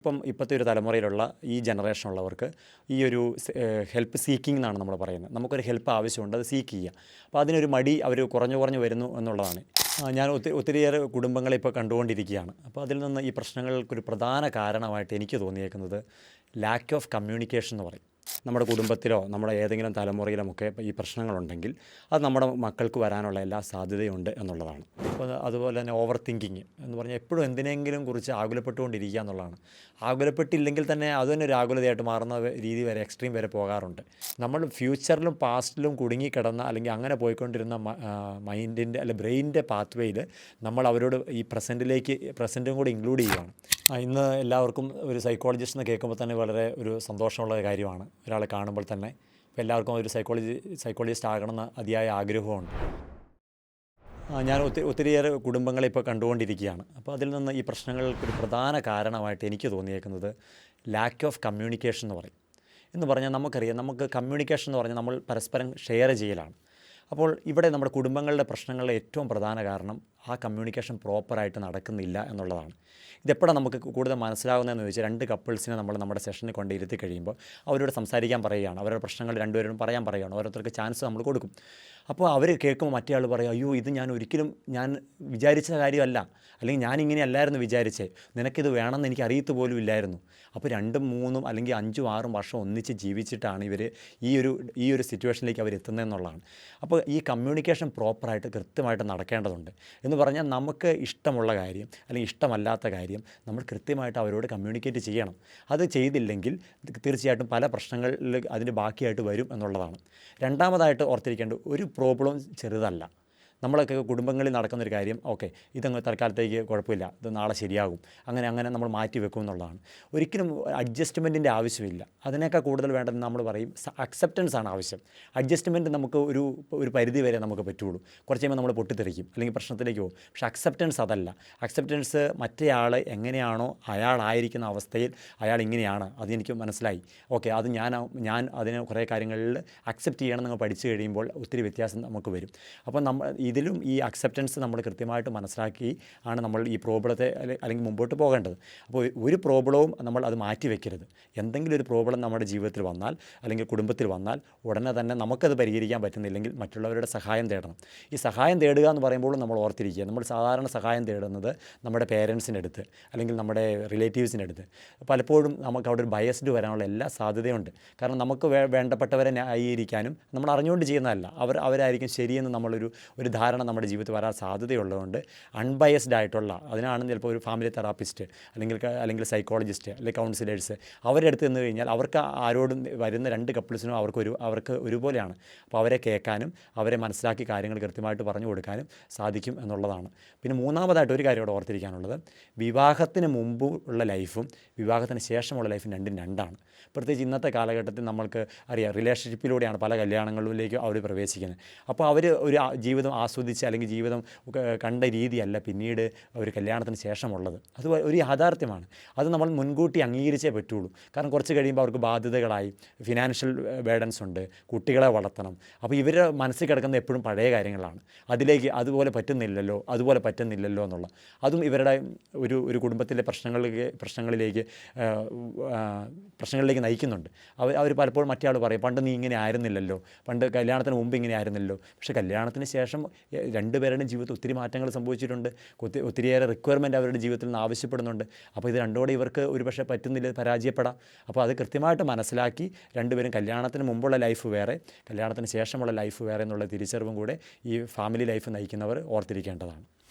ഇപ്പോഴത്തെ ഒരു തലമുറയിലുള്ള ഈ ജനറേഷനുള്ളവർക്ക് ഈ ഒരു ഹെൽപ്പ് സീക്കിംഗ് എന്നാണ് നമ്മൾ പറയുന്നത്. നമുക്കൊരു ഹെൽപ്പ് ആവശ്യമുണ്ട്, അത് സീക്ക് ചെയ്യുക. അപ്പോൾ അതിനൊരു മടി അവർ കുറഞ്ഞു വരുന്നു എന്നുള്ളതാണ്. ഞാൻ ഒത്തിരിയേറെ കുടുംബങ്ങളെ ഇപ്പോൾ കണ്ടുകൊണ്ടിരിക്കുകയാണ്. അപ്പോൾ അതിൽ നിന്ന് ഈ പ്രശ്നങ്ങൾക്കൊരു പ്രധാന കാരണമായിട്ട് എനിക്ക് തോന്നിയേക്കുന്നത് ലാക്ക് ഓഫ് കമ്മ്യൂണിക്കേഷൻ എന്ന് പറയും. നമ്മുടെ കുടുംബത്തിലോ നമ്മുടെ ഏതെങ്കിലും തലമുറയിലുമൊക്കെ ഈ പ്രശ്നങ്ങളുണ്ടെങ്കിൽ അത് നമ്മുടെ മക്കൾക്ക് വരാനുള്ള എല്ലാ സാധ്യതയുണ്ട് എന്നുള്ളതാണ്. അപ്പോൾ അതുപോലെ തന്നെ ഓവർ തിങ്കിങ് എന്ന് പറഞ്ഞാൽ എപ്പോഴും എന്തിനെങ്കിലും കുറിച്ച് ആകുലപ്പെട്ടുകൊണ്ടിരിക്കുക എന്നുള്ളതാണ്. ആകുലപ്പെട്ടില്ലെങ്കിൽ തന്നെ അതുതന്നെ ഒരു ആകുലതയായിട്ട് മാറുന്ന രീതി വരെ, എക്സ്ട്രീം വരെ പോകാറുണ്ട്. നമ്മൾ ഫ്യൂച്ചറിലും പാസ്റ്റിലും കുടുങ്ങിക്കിടന്ന അല്ലെങ്കിൽ അങ്ങനെ പോയിക്കൊണ്ടിരുന്ന മൈൻഡിൻ്റെ അല്ലെ ബ്രെയിനിൻ്റെ പാത്വേയിൽ നമ്മൾ അവരോട് ഈ പ്രസൻറ്റും കൂടി ഇൻക്ലൂഡ് ചെയ്യുകയാണ്. ഇന്ന് എല്ലാവർക്കും ഒരു സൈക്കോളജിസ്റ്റ് എന്ന് കേൾക്കുമ്പോൾ തന്നെ വളരെ ഒരു സന്തോഷമുള്ള കാര്യമാണ്. ഒരാളെ കാണുമ്പോൾ തന്നെ ഇപ്പോൾ എല്ലാവർക്കും ഒരു സൈക്കോളജിസ്റ്റ് ആകണമെന്ന് അതിയായ ആഗ്രഹമുണ്ട്. ഞാൻ ഒത്തിരിയേറെ കുടുംബങ്ങളെ ഇപ്പോൾ കണ്ടുകൊണ്ടിരിക്കുകയാണ്. അപ്പോൾ അതിൽ നിന്ന് ഈ പ്രശ്നങ്ങൾക്കൊരു പ്രധാന കാരണമായിട്ട് എനിക്ക് തോന്നിയേക്കുന്നത് ലാക്ക് ഓഫ് കമ്മ്യൂണിക്കേഷൻ എന്ന് പറഞ്ഞാൽ നമുക്കറിയാം, നമുക്ക് കമ്മ്യൂണിക്കേഷൻ എന്ന് പറഞ്ഞാൽ നമ്മൾ പരസ്പരം ഷെയർ ചെയ്യലാണ്. അപ്പോൾ ഇവിടെ നമ്മുടെ കുടുംബങ്ങളുടെ പ്രശ്നങ്ങളുടെ ഏറ്റവും പ്രധാന കാരണം ആ കമ്മ്യൂണിക്കേഷൻ പ്രോപ്പറായിട്ട് നടക്കുന്നില്ല എന്നുള്ളതാണ്. ഇതെപ്പോഴാണ് നമുക്ക് കൂടുതൽ മനസ്സിലാകുന്നതെന്ന് ചോദിച്ചാൽ, രണ്ട് കപ്പിൾസിനെ നമ്മുടെ സെഷനിൽ കൊണ്ടിരുത്തി കഴിയുമ്പോൾ അവരോട് സംസാരിക്കാൻ പറയുകയാണ്, അവരുടെ പ്രശ്നങ്ങൾ രണ്ടുപേരും പറയാൻ പറയുകയാണ്, ഓരോരുത്തർക്ക് ചാൻസ് നമ്മൾ കൊടുക്കും. അപ്പോൾ അവർ കേൾക്കുമ്പോൾ മറ്റേ ആൾ പറയും, അയ്യോ ഇത് ഞാൻ വിചാരിച്ച കാര്യമല്ല, അല്ലെങ്കിൽ ഞാനിങ്ങനെ അല്ലായിരുന്നു വിചാരിച്ചേ, നിനക്കിത് വേണമെന്ന് എനിക്ക് അറിയത്ത് പോലും ഇല്ലായിരുന്നു. അപ്പോൾ 2, 3 അല്ലെങ്കിൽ 5, 6 വർഷം ഒന്നിച്ച് ജീവിച്ചിട്ടാണ് ഇവർ ഈ ഒരു സിറ്റുവേഷനിലേക്ക് അവർ എത്തുന്നതെന്നുള്ളതാണ്. അപ്പോൾ ഈ കമ്മ്യൂണിക്കേഷൻ പ്രോപ്പറായിട്ട് കൃത്യമായിട്ട് നടക്കേണ്ടതുണ്ട്. എന്ന് പറഞ്ഞാൽ നമുക്ക് ഇഷ്ടമുള്ള കാര്യം അല്ലെങ്കിൽ ഇഷ്ടമല്ലാത്ത കാര്യം നമ്മൾ കൃത്യമായിട്ട് അവരോട് കമ്മ്യൂണിക്കേറ്റ് ചെയ്യണം. അത് ചെയ്തില്ലെങ്കിൽ തീർച്ചയായിട്ടും പല പ്രശ്നങ്ങളിൽ അതിന് ബാക്കിയായിട്ട് വരും എന്നുള്ളതാണ്. രണ്ടാമതായിട്ട് ഓർത്തിരിക്കേണ്ട ഒരു പ്രോബ്ലം ചെറുതല്ല. നമ്മളൊക്കെ കുടുംബങ്ങളിൽ നടക്കുന്നൊരു കാര്യം, ഓക്കെ ഇതങ്ങ് തൽക്കാലത്തേക്ക് കുഴപ്പമില്ല, ഇത് നാളെ ശരിയാകും, അങ്ങനെ നമ്മൾ മാറ്റി വെക്കും എന്നുള്ളതാണ്. ഒരിക്കലും അഡ്ജസ്റ്റ്മെൻറ്റിൻ്റെ ആവശ്യമില്ല. അതിനേക്കാൾ കൂടുതൽ വേണ്ടത് നമ്മൾ പറയും അക്സെപ്റ്റൻസ് ആണ് ആവശ്യം. അഡ്ജസ്റ്റ്മെൻറ്റ് നമുക്ക് ഒരു പരിധി വരെ നമുക്ക് പറ്റുള്ളൂ. കുറച്ച് കഴിയുമ്പോൾ നമ്മൾ പൊട്ടിത്തെറിക്കും അല്ലെങ്കിൽ പ്രശ്നത്തിലേക്ക് പോകും. പക്ഷേ അക്സെപ്റ്റൻസ് അതല്ല. അക്സെപ്റ്റൻസ് മറ്റേയാൾ എങ്ങനെയാണോ അയാളായിരിക്കുന്ന അവസ്ഥയിൽ അയാൾ ഇങ്ങനെയാണ്, അതെനിക്ക് മനസ്സിലായി, ഓക്കെ അത് ഞാൻ അതിന് കുറേ കാര്യങ്ങളിൽ അക്സെപ്റ്റ് ചെയ്യണം എന്ന് പഠിച്ചു കഴിയുമ്പോൾ ഒത്തിരി വ്യത്യാസം നമുക്ക് വരും. അപ്പോൾ ഇതിലും ഈ അക്സെപ്റ്റൻസ് നമ്മൾ കൃത്യമായിട്ട് മനസ്സിലാക്കി ആണ് നമ്മൾ ഈ പ്രോബ്ലത്തെ അല്ലെങ്കിൽ മുമ്പോട്ട് പോകേണ്ടത്. അപ്പോൾ ഒരു പ്രോബ്ലവും നമ്മൾ അത് മാറ്റി വയ്ക്കരുത്. എന്തെങ്കിലും ഒരു പ്രോബ്ലം നമ്മുടെ ജീവിതത്തിൽ വന്നാൽ അല്ലെങ്കിൽ കുടുംബത്തിൽ വന്നാൽ ഉടനെ തന്നെ നമുക്കത് പരിഹരിക്കാൻ പറ്റുന്നില്ലെങ്കിൽ മറ്റുള്ളവരുടെ സഹായം തേടണം. ഈ സഹായം തേടുക എന്ന് പറയുമ്പോൾ നമ്മൾ ഓർത്തിരിക്കുക, നമ്മൾ സാധാരണ സഹായം തേടുന്നത് നമ്മുടെ പേരൻസിൻ്റെ അടുത്ത് അല്ലെങ്കിൽ നമ്മുടെ റിലേറ്റീവ്സിൻ്റെ അടുത്ത്. പലപ്പോഴും നമുക്ക് അവിടെ ഒരു ബയസ്ഡ് വരാനുള്ള എല്ലാ സാധ്യതയുണ്ട്. കാരണം നമുക്ക് വേണ്ടപ്പെട്ടവരെ ന്യായീകരിക്കാനും നമ്മൾ അറിഞ്ഞുകൊണ്ട് ചെയ്യുന്നതല്ല, അവരായിരിക്കും ശരിയെന്ന് നമ്മളൊരു ധാരണ നമ്മുടെ ജീവിതത്തിൽ വരാൻ സാധ്യതയുള്ളതുകൊണ്ട് അൺബയസ്ഡ് ആയിട്ടുള്ള, അതിനാണ് ചിലപ്പോൾ ഒരു ഫാമിലി തെറാപ്പിസ്റ്റ് അല്ലെങ്കിൽ സൈക്കോളജിസ്റ്റ് അല്ലെങ്കിൽ കൗൺസിലേഴ്സ് അവരുടെ അടുത്ത് നിന്ന് കഴിഞ്ഞാൽ അവർക്ക് ആരോടും വരുന്ന 2 കപ്പിൾസിനും അവർക്ക് ഒരുപോലെയാണ്. അപ്പോൾ അവരെ കേൾക്കാനും അവരെ മനസ്സിലാക്കി കാര്യങ്ങൾ കൃത്യമായിട്ട് പറഞ്ഞു കൊടുക്കാനും സാധിക്കും എന്നുള്ളതാണ്. പിന്നെ മൂന്നാമതായിട്ട് ഒരു കാര്യം ഇവിടെ ഓർത്തിരിക്കാനുള്ളത്, വിവാഹത്തിന് മുമ്പ് ഉള്ള ലൈഫും വിവാഹത്തിന് ശേഷമുള്ള ലൈഫും രണ്ടും രണ്ടാണ്. പ്രത്യേകിച്ച് ഇന്നത്തെ കാലഘട്ടത്തിൽ നമ്മൾക്ക് അറിയാം, റിലേഷൻഷിപ്പിലൂടെയാണ് പല കല്യാണങ്ങളിലേക്ക് അവർ പ്രവേശിക്കുന്നത്. അപ്പോൾ അവർ ഒരു ജീവിതം ആസ്വദിച്ച് അല്ലെങ്കിൽ ജീവിതം കണ്ട രീതിയല്ല പിന്നീട് ഒരു കല്യാണത്തിന് ശേഷമുള്ളത്. അത് ഒരു യാഥാർത്ഥ്യമാണ്. അത് നമ്മൾ മുൻകൂട്ടി അംഗീകരിച്ചേ പറ്റുള്ളൂ. കാരണം കുറച്ച് കഴിയുമ്പോൾ അവർക്ക് ബാധ്യതകളായി, ഫിനാൻഷ്യൽ ബേഡൻസ് ഉണ്ട്, കുട്ടികളെ വളർത്തണം. അപ്പോൾ ഇവരുടെ മനസ്സിൽ കിടക്കുന്ന എപ്പോഴും പഴയ കാര്യങ്ങളാണ്. അതിലേക്ക് അതുപോലെ പറ്റുന്നില്ലല്ലോ എന്നുള്ള അതും ഇവരുടെ ഒരു കുടുംബത്തിലെ പ്രശ്നങ്ങളിലേക്ക് നയിക്കുന്നുണ്ട്. അവർ പലപ്പോഴും മറ്റേ ആൾ പറയും, പണ്ട് നീ ഇങ്ങനെ ആയിരുന്നില്ലല്ലോ, പണ്ട് കല്യാണത്തിന് മുമ്പ് ഇങ്ങനെ ആയിരുന്നല്ലോ. പക്ഷേ കല്യാണത്തിന് ശേഷം രണ്ടുപേരുടെയും ജീവിതത്തിൽ ഒത്തിരി മാറ്റങ്ങൾ സംഭവിച്ചിട്ടുണ്ട്. ഒത്തിരിയേറെ റിക്വയർമെൻറ്റ് അവരുടെ ജീവിതത്തിൽ നിന്ന് ആവശ്യപ്പെടുന്നുണ്ട്. അപ്പോൾ ഇത് രണ്ടോടെ ഇവർക്ക് ഒരുപക്ഷെ പറ്റുന്നില്ല, പരാജയപ്പെടാം. അപ്പോൾ അത് കൃത്യമായിട്ട് മനസ്സിലാക്കി രണ്ടുപേരും കല്യാണത്തിന് മുമ്പുള്ള ലൈഫ് വേറെ, കല്യാണത്തിന് ശേഷമുള്ള ലൈഫ് വേറെ എന്നുള്ള തിരിച്ചറിവും കൂടെ ഈ ഫാമിലി ലൈഫ് നയിക്കുന്നവർ ഓർത്തിരിക്കേണ്ടതാണ്.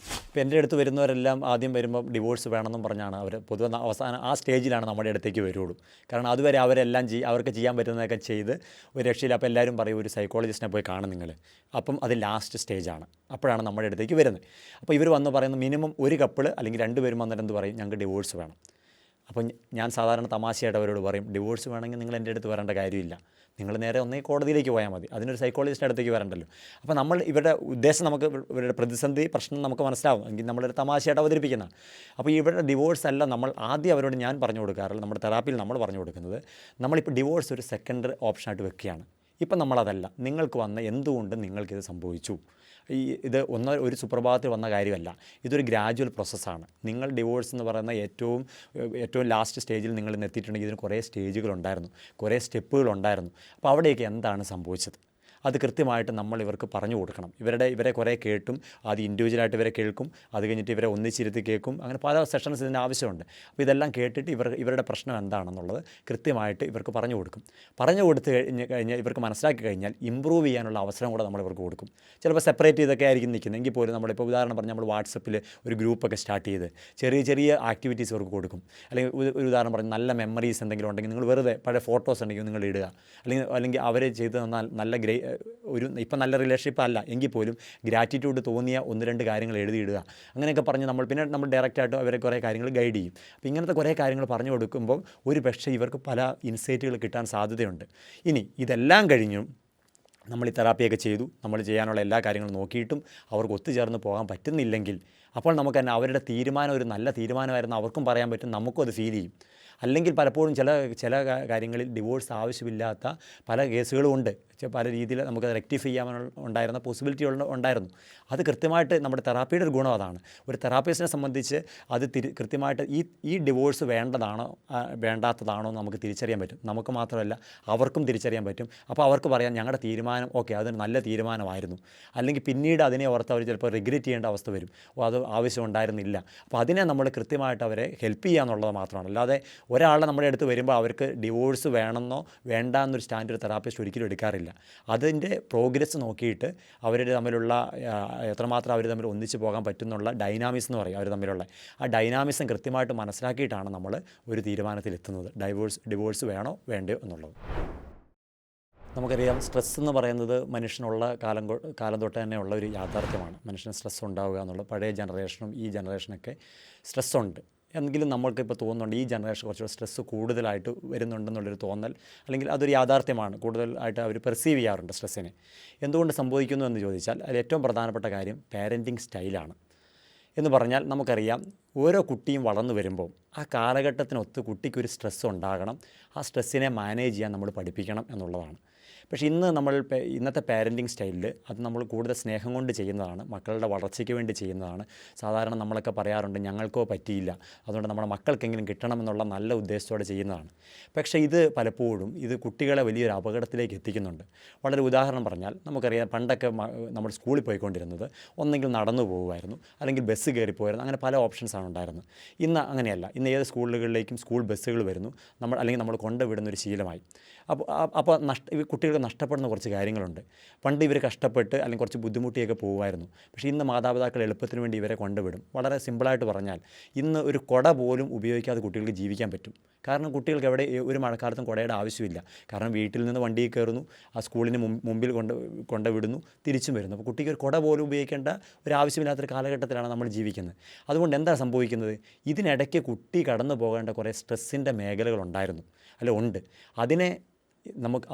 ഇപ്പോൾ എൻ്റെ അടുത്ത് വരുന്നവരെല്ലാം ആദ്യം വരുമ്പം ഡിവോഴ്സ് വേണമെന്നും പറഞ്ഞാണ് അവർ പൊതുവെ അവസാനം ആ സ്റ്റേജിലാണ് നമ്മുടെ അടുത്തേക്ക് വരുള്ളൂ. കാരണം അതുവരെ അവരെല്ലാം അവർക്ക് ചെയ്യാൻ പറ്റുന്നതൊക്കെ ചെയ്ത് ഒരു രക്ഷയില്ല. അപ്പോൾ എല്ലാവരും പറയും ഒരു സൈക്കോളജിസ്റ്റിനെ പോയി കാണും നിങ്ങൾ. അപ്പം അത് ലാസ്റ്റ് സ്റ്റേജാണ്, അപ്പോഴാണ് നമ്മുടെ അടുത്തേക്ക് വരുന്നത്. അപ്പോൾ ഇവർ വന്ന് പറയുന്നത് മിനിമം ഒരു കപ്പിൾ അല്ലെങ്കിൽ 2 പേരും വന്നിട്ട് എന്ത് പറയും, ഞങ്ങൾക്ക് ഡിവോഴ്സ് വേണം. അപ്പം ഞാൻ സാധാരണ തമാശയായിട്ട് അവരോട് പറയും, ഡിവോഴ്സ് വേണമെങ്കിൽ നിങ്ങൾ എൻ്റെ അടുത്ത് വരേണ്ട കാര്യമില്ല, നിങ്ങൾ നേരെ ഒന്നേ കോടതിയിലേക്ക് പോയാൽ മതി, അതിനൊരു സൈക്കോളജിസ്റ്റിൻ്റെ അടുത്തേക്ക് വരണ്ടല്ലോ. അപ്പോൾ നമ്മൾ ഇവരുടെ ഉദ്ദേശം ഇവരുടെ പ്രതിസന്ധി പ്രശ്നം നമുക്ക് മനസ്സിലാവും എങ്കിൽ നമ്മളൊരു തമാശയായിട്ട് അവതരിപ്പിക്കുന്ന. അപ്പോൾ ഇവരുടെ ഡിവോഴ്സ് അല്ല നമ്മൾ ആദ്യം അവരോട് ഞാൻ പറഞ്ഞു കൊടുക്കാറുള്ളത്, നമ്മുടെ തെറാപ്പിയിൽ നമ്മൾ പറഞ്ഞു കൊടുക്കുന്നത്, നമ്മളിപ്പോൾ ഡിവോഴ്സ് ഒരു സെക്കൻഡറി ഓപ്ഷനായിട്ട് വെക്കുകയാണ്. ഇപ്പം നമ്മളതല്ല. നിങ്ങൾക്ക് വന്ന എന്തുകൊണ്ട് നിങ്ങൾക്കിത് സംഭവിച്ചു? ഒരു സുപ്രഭാതത്തിൽ വന്ന കാര്യമല്ല. ഇതൊരു ഗ്രാജുവൽ പ്രോസസ്സാണ്. നിങ്ങൾ ഡിവോഴ്സ് എന്ന് പറയുന്ന ഏറ്റവും ലാസ്റ്റ് സ്റ്റേജിൽ നിങ്ങൾ ഇന്ന് എത്തിയിട്ടുണ്ടെങ്കിൽ ഇതിന് കുറേ സ്റ്റേജുകളുണ്ടായിരുന്നു, കുറേ സ്റ്റെപ്പുകളുണ്ടായിരുന്നു. അപ്പോൾ അവിടെയൊക്കെ എന്താണ് സംഭവിച്ചത്? അത് കൃത്യമായിട്ട് നമ്മൾ ഇവർക്ക് പറഞ്ഞു കൊടുക്കണം. ഇവരെ കുറേ കേട്ടും, അത് ഇൻഡിവിജ്വലായിട്ട് ഇവരെ കേൾക്കും, അത് കഴിഞ്ഞിട്ട് ഇവരെ ഒന്നിച്ചിരുത്തി കേൾക്കും. അങ്ങനെ പല സെഷൻസ് ഇതിൻ്റെ ആവശ്യമുണ്ട്. അപ്പോൾ ഇതെല്ലാം കേട്ടിട്ട് ഇവരുടെ പ്രശ്നം എന്താണെന്നുള്ളത് കൃത്യമായിട്ട് ഇവർക്ക് പറഞ്ഞു കൊടുക്കും. പറഞ്ഞു കൊടുത്ത് കഴിഞ്ഞാൽ ഇവർക്ക് മനസ്സിലാക്കി കഴിഞ്ഞാൽ ഇമ്പ്രൂവ് ചെയ്യാനുള്ള അവസരം കൂടെ നമ്മൾ ഇവർക്ക് കൊടുക്കും. ചിലപ്പോൾ സെപ്പറേറ്റ് ചെയ്തൊക്കെ ആയിരിക്കും നിൽക്കുന്നത്, എങ്കിൽ പോലും നമ്മളിപ്പോൾ ഉദാഹരണം പറഞ്ഞാൽ നമ്മൾ വാട്സപ്പിൽ ഒരു ഗ്രൂപ്പൊക്കെ സ്റ്റാർട്ട് ചെയ്ത് ചെറിയ ചെറിയ ആക്ടിവിറ്റീസ് ഇവർക്ക് കൊടുക്കും. അല്ലെങ്കിൽ ഒരു ഉദാഹരണം പറഞ്ഞാൽ നല്ല മെമ്മറീസ് എന്തെങ്കിലും ഉണ്ടെങ്കിൽ നിങ്ങൾ വെറുതെ പഴയ ഫോട്ടോസ് ഉണ്ടെങ്കിൽ നിങ്ങൾ ഇടുക. അല്ലെങ്കിൽ അവർ ചെയ്ത് തന്നാൽ ഇപ്പം നല്ല റിലേഷൻഷിപ്പ് അല്ല എങ്കിൽ പോലും ഗ്രാറ്റിറ്റ്യൂഡ് തോന്നിയ 1-2 കാര്യങ്ങൾ എഴുതിയിടുക. അങ്ങനെയൊക്കെ പറഞ്ഞ് നമ്മൾ ഡയറക്റ്റായിട്ട് അവരെ കുറേ കാര്യങ്ങൾ ഗൈഡ് ചെയ്യും. അപ്പോൾ ഇങ്ങനത്തെ കുറേ കാര്യങ്ങൾ പറഞ്ഞു കൊടുക്കുമ്പോൾ ഒരു പക്ഷേ ഇവർക്ക് പല ഇൻസൈറ്റുകൾ കിട്ടാൻ സാധ്യതയുണ്ട്. ഇനി ഇതെല്ലാം കഴിഞ്ഞും നമ്മൾ ഈ തെറാപ്പിയൊക്കെ ചെയ്തു, നമ്മൾ ചെയ്യാനുള്ള എല്ലാ കാര്യങ്ങളും നോക്കിയിട്ടും അവർക്ക് ഒത്തുചേർന്ന് പോകാൻ പറ്റുന്നില്ലെങ്കിൽ, അപ്പോൾ നമുക്ക് തന്നെ അവരുടെ തീരുമാനം ഒരു നല്ല തീരുമാനമായിരുന്നു അവർക്കും പറയാൻ പറ്റും, നമുക്കും അത് ഫീൽ ചെയ്യും. അല്ലെങ്കിൽ പലപ്പോഴും ചില കാര്യങ്ങളിൽ ഡിവോഴ്സ് ആവശ്യമില്ലാത്ത പല കേസുകളും ഉണ്ട്. പല രീതിയിൽ നമുക്ക് റെക്ടിഫൈ ചെയ്യാനുണ്ടായിരുന്ന പോസിബിലിറ്റി ഉണ്ടായിരുന്നു. അത് കൃത്യമായിട്ട് നമ്മുടെ തെറാപ്പിയുടെ ഒരു ഗുണം അതാണ്. ഒരു തെറാപ്പിസ്റ്റിനെ സംബന്ധിച്ച് അത് കൃത്യമായിട്ട് ഈ ഡിവോഴ്സ് വേണ്ടാത്തതാണോ നമുക്ക് തിരിച്ചറിയാൻ പറ്റും. നമുക്ക് മാത്രമല്ല അവർക്കും തിരിച്ചറിയാൻ പറ്റും. അപ്പോൾ അവർക്ക് പറയാം ഞങ്ങളുടെ തീരുമാനം ഓക്കെ, അതൊരു നല്ല തീരുമാനമായിരുന്നു. അല്ലെങ്കിൽ പിന്നീട് അതിനെ ഓർത്ത് അവർ ചിലപ്പോൾ റിഗ്രറ്റ് ചെയ്യേണ്ട അവസ്ഥ വരും. അത് ആവശ്യം ഉണ്ടായിരുന്നില്ല. അപ്പോൾ അതിനെ നമ്മൾ കൃത്യമായിട്ട് അവരെ ഹെൽപ്പ് ചെയ്യുക എന്നുള്ളത് മാത്രമാണ്. അല്ലാതെ ഒരാളെ നമ്മുടെ അടുത്ത് വരുമ്പോൾ അവർക്ക് ഡിവോഴ്സ് വേണമെന്നോ വേണ്ട എന്നൊരു സ്റ്റാൻഡ് ഒരു തെറാപ്പിസ്റ്റ് ഒരിക്കലും എടുക്കാറില്ല. അതിൻ്റെ പ്രോഗ്രസ് നോക്കിയിട്ട് അവരുടെ തമ്മിലുള്ള എത്രമാത്രം അവർ തമ്മിൽ ഒന്നിച്ച് പോകാൻ പറ്റുന്നുള്ള ഡൈനാമിക്സ് എന്ന് പറയും അവർ തമ്മിലുള്ള ആ ഡൈനാമിക്സം കൃത്യമായിട്ട് മനസ്സിലാക്കിയിട്ടാണ് നമ്മൾ ഒരു തീരുമാനത്തിലെത്തുന്നത്, ഡിവോഴ്സ് വേണോ വേണ്ടയോ എന്നുള്ളത്. നമുക്കറിയാം, സ്ട്രെസ് എന്ന് പറയുന്നത് മനുഷ്യനുള്ള കാലം തൊട്ട് തന്നെയുള്ള ഒരു യാഥാർത്ഥ്യമാണ്. മനുഷ്യന് സ്ട്രെസ് ഉണ്ടാവുക എന്നുള്ളത് പഴയ ജനറേഷനും ഈ ജനറേഷനൊക്കെ സ്ട്രെസ്സുണ്ട്. എങ്കിലും നമ്മൾക്കിപ്പോൾ തോന്നുന്നുണ്ട് ഈ ജനറേഷൻ കുറച്ചുകൂടെ സ്ട്രെസ്സ് കൂടുതലായിട്ട് വരുന്നുണ്ടെന്നുള്ളൊരു തോന്നൽ, അല്ലെങ്കിൽ അതൊരു യാഥാർത്ഥ്യമാണ്. കൂടുതലായിട്ട് അവർ പെർസീവ് ചെയ്യാറുണ്ട് സ്ട്രെസ്സിനെ. എന്തുകൊണ്ട് സംഭവിക്കുന്നു എന്ന് ചോദിച്ചാൽ അതിൽ ഏറ്റവും പ്രധാനപ്പെട്ട കാര്യം പാരൻറ്റിങ് സ്റ്റൈലാണ്. എന്ന് പറഞ്ഞാൽ നമുക്കറിയാം, ഓരോ കുട്ടിയും വളർന്നു വരുമ്പോൾ ആ കാലഘട്ടത്തിനൊത്ത് കുട്ടിക്കൊരു സ്ട്രെസ്സ് ഉണ്ടാകണം. ആ സ്ട്രെസ്സിനെ മാനേജ് ചെയ്യാൻ നമ്മൾ പഠിപ്പിക്കണം എന്നുള്ളതാണ്. പക്ഷേ ഇന്നത്തെ പാരൻറ്റിങ് സ്റ്റൈലിൽ അത് നമ്മൾ കൂടുതൽ സ്നേഹം കൊണ്ട് ചെയ്യുന്നതാണ്, മക്കളുടെ വളർച്ചയ്ക്ക് വേണ്ടി ചെയ്യുന്നതാണ്. സാധാരണ നമ്മളൊക്കെ പറയാറുണ്ട് ഞങ്ങൾക്കോ പറ്റിയില്ല, അതുകൊണ്ട് നമ്മുടെ മക്കൾക്കെങ്കിലും കിട്ടണമെന്നുള്ള നല്ല ഉദ്ദേശത്തോടെ ചെയ്യുന്നതാണ്. പക്ഷേ ഇത് പലപ്പോഴും കുട്ടികളെ വലിയൊരു അപകടത്തിലേക്ക് എത്തിക്കുന്നുണ്ട്. വളരെ ഉദാഹരണം പറഞ്ഞാൽ നമുക്കറിയാം, പണ്ടൊക്കെ നമ്മൾ സ്കൂളിൽ പോയിക്കൊണ്ടിരുന്നത് ഒന്നെങ്കിൽ നടന്നു പോകുമായിരുന്നു, അല്ലെങ്കിൽ ബസ് കയറി പോയിരുന്നു. അങ്ങനെ പല ഓപ്ഷൻസാണ് ഉണ്ടായിരുന്നത്. ഇന്ന് അങ്ങനെയല്ല. ഇന്ന് ഏത് സ്കൂളുകളിലേക്കും സ്കൂൾ ബസ്സുകൾ വരുന്നു, അല്ലെങ്കിൽ നമ്മൾ കൊണ്ടുവിടുന്നൊരു ശീലമായി. അപ്പോൾ കുട്ടികൾക്ക് നഷ്ടപ്പെടുന്ന കുറച്ച് കാര്യങ്ങളുണ്ട്. പണ്ട് ഇവർ കഷ്ടപ്പെട്ട് അല്ലെങ്കിൽ കുറച്ച് ബുദ്ധിമുട്ടിയൊക്കെ പോകുമായിരുന്നു. പക്ഷേ ഇന്ന് മാതാപിതാക്കൾ എളുപ്പത്തിന് വേണ്ടി ഇവരെ കൊണ്ടുവിടും. വളരെ സിമ്പിളായിട്ട് പറഞ്ഞാൽ ഇന്ന് ഒരു കുട പോലും ഉപയോഗിക്കാതെ കുട്ടികൾക്ക് ജീവിക്കാൻ പറ്റും. കാരണം കുട്ടികൾക്ക് ഒരു മഴക്കാലത്തും കുടയുടെ ആവശ്യമില്ല. കാരണം വീട്ടിൽ നിന്ന് വണ്ടിയിൽ കയറുന്നു, ആ സ്കൂളിന് മുമ്പിൽ കൊണ്ടുവിടുന്നു, തിരിച്ചും വരുന്നു. അപ്പോൾ കുട്ടിക്ക് ഒരു കുട പോലും ഉപയോഗിക്കേണ്ട ഒരു ആവശ്യമില്ലാത്തൊരു കാലഘട്ടത്തിലാണ് നമ്മൾ ജീവിക്കുന്നത്. അതുകൊണ്ട് എന്താ സംഭവിക്കുന്നത്? ഇതിനിടയ്ക്ക് കുട്ടി കടന്നു പോകേണ്ട കുറേ സ്ട്രെസ്സിൻ്റെ മേഖലകളുണ്ടായിരുന്നു, ഉണ്ട്. അതിനെ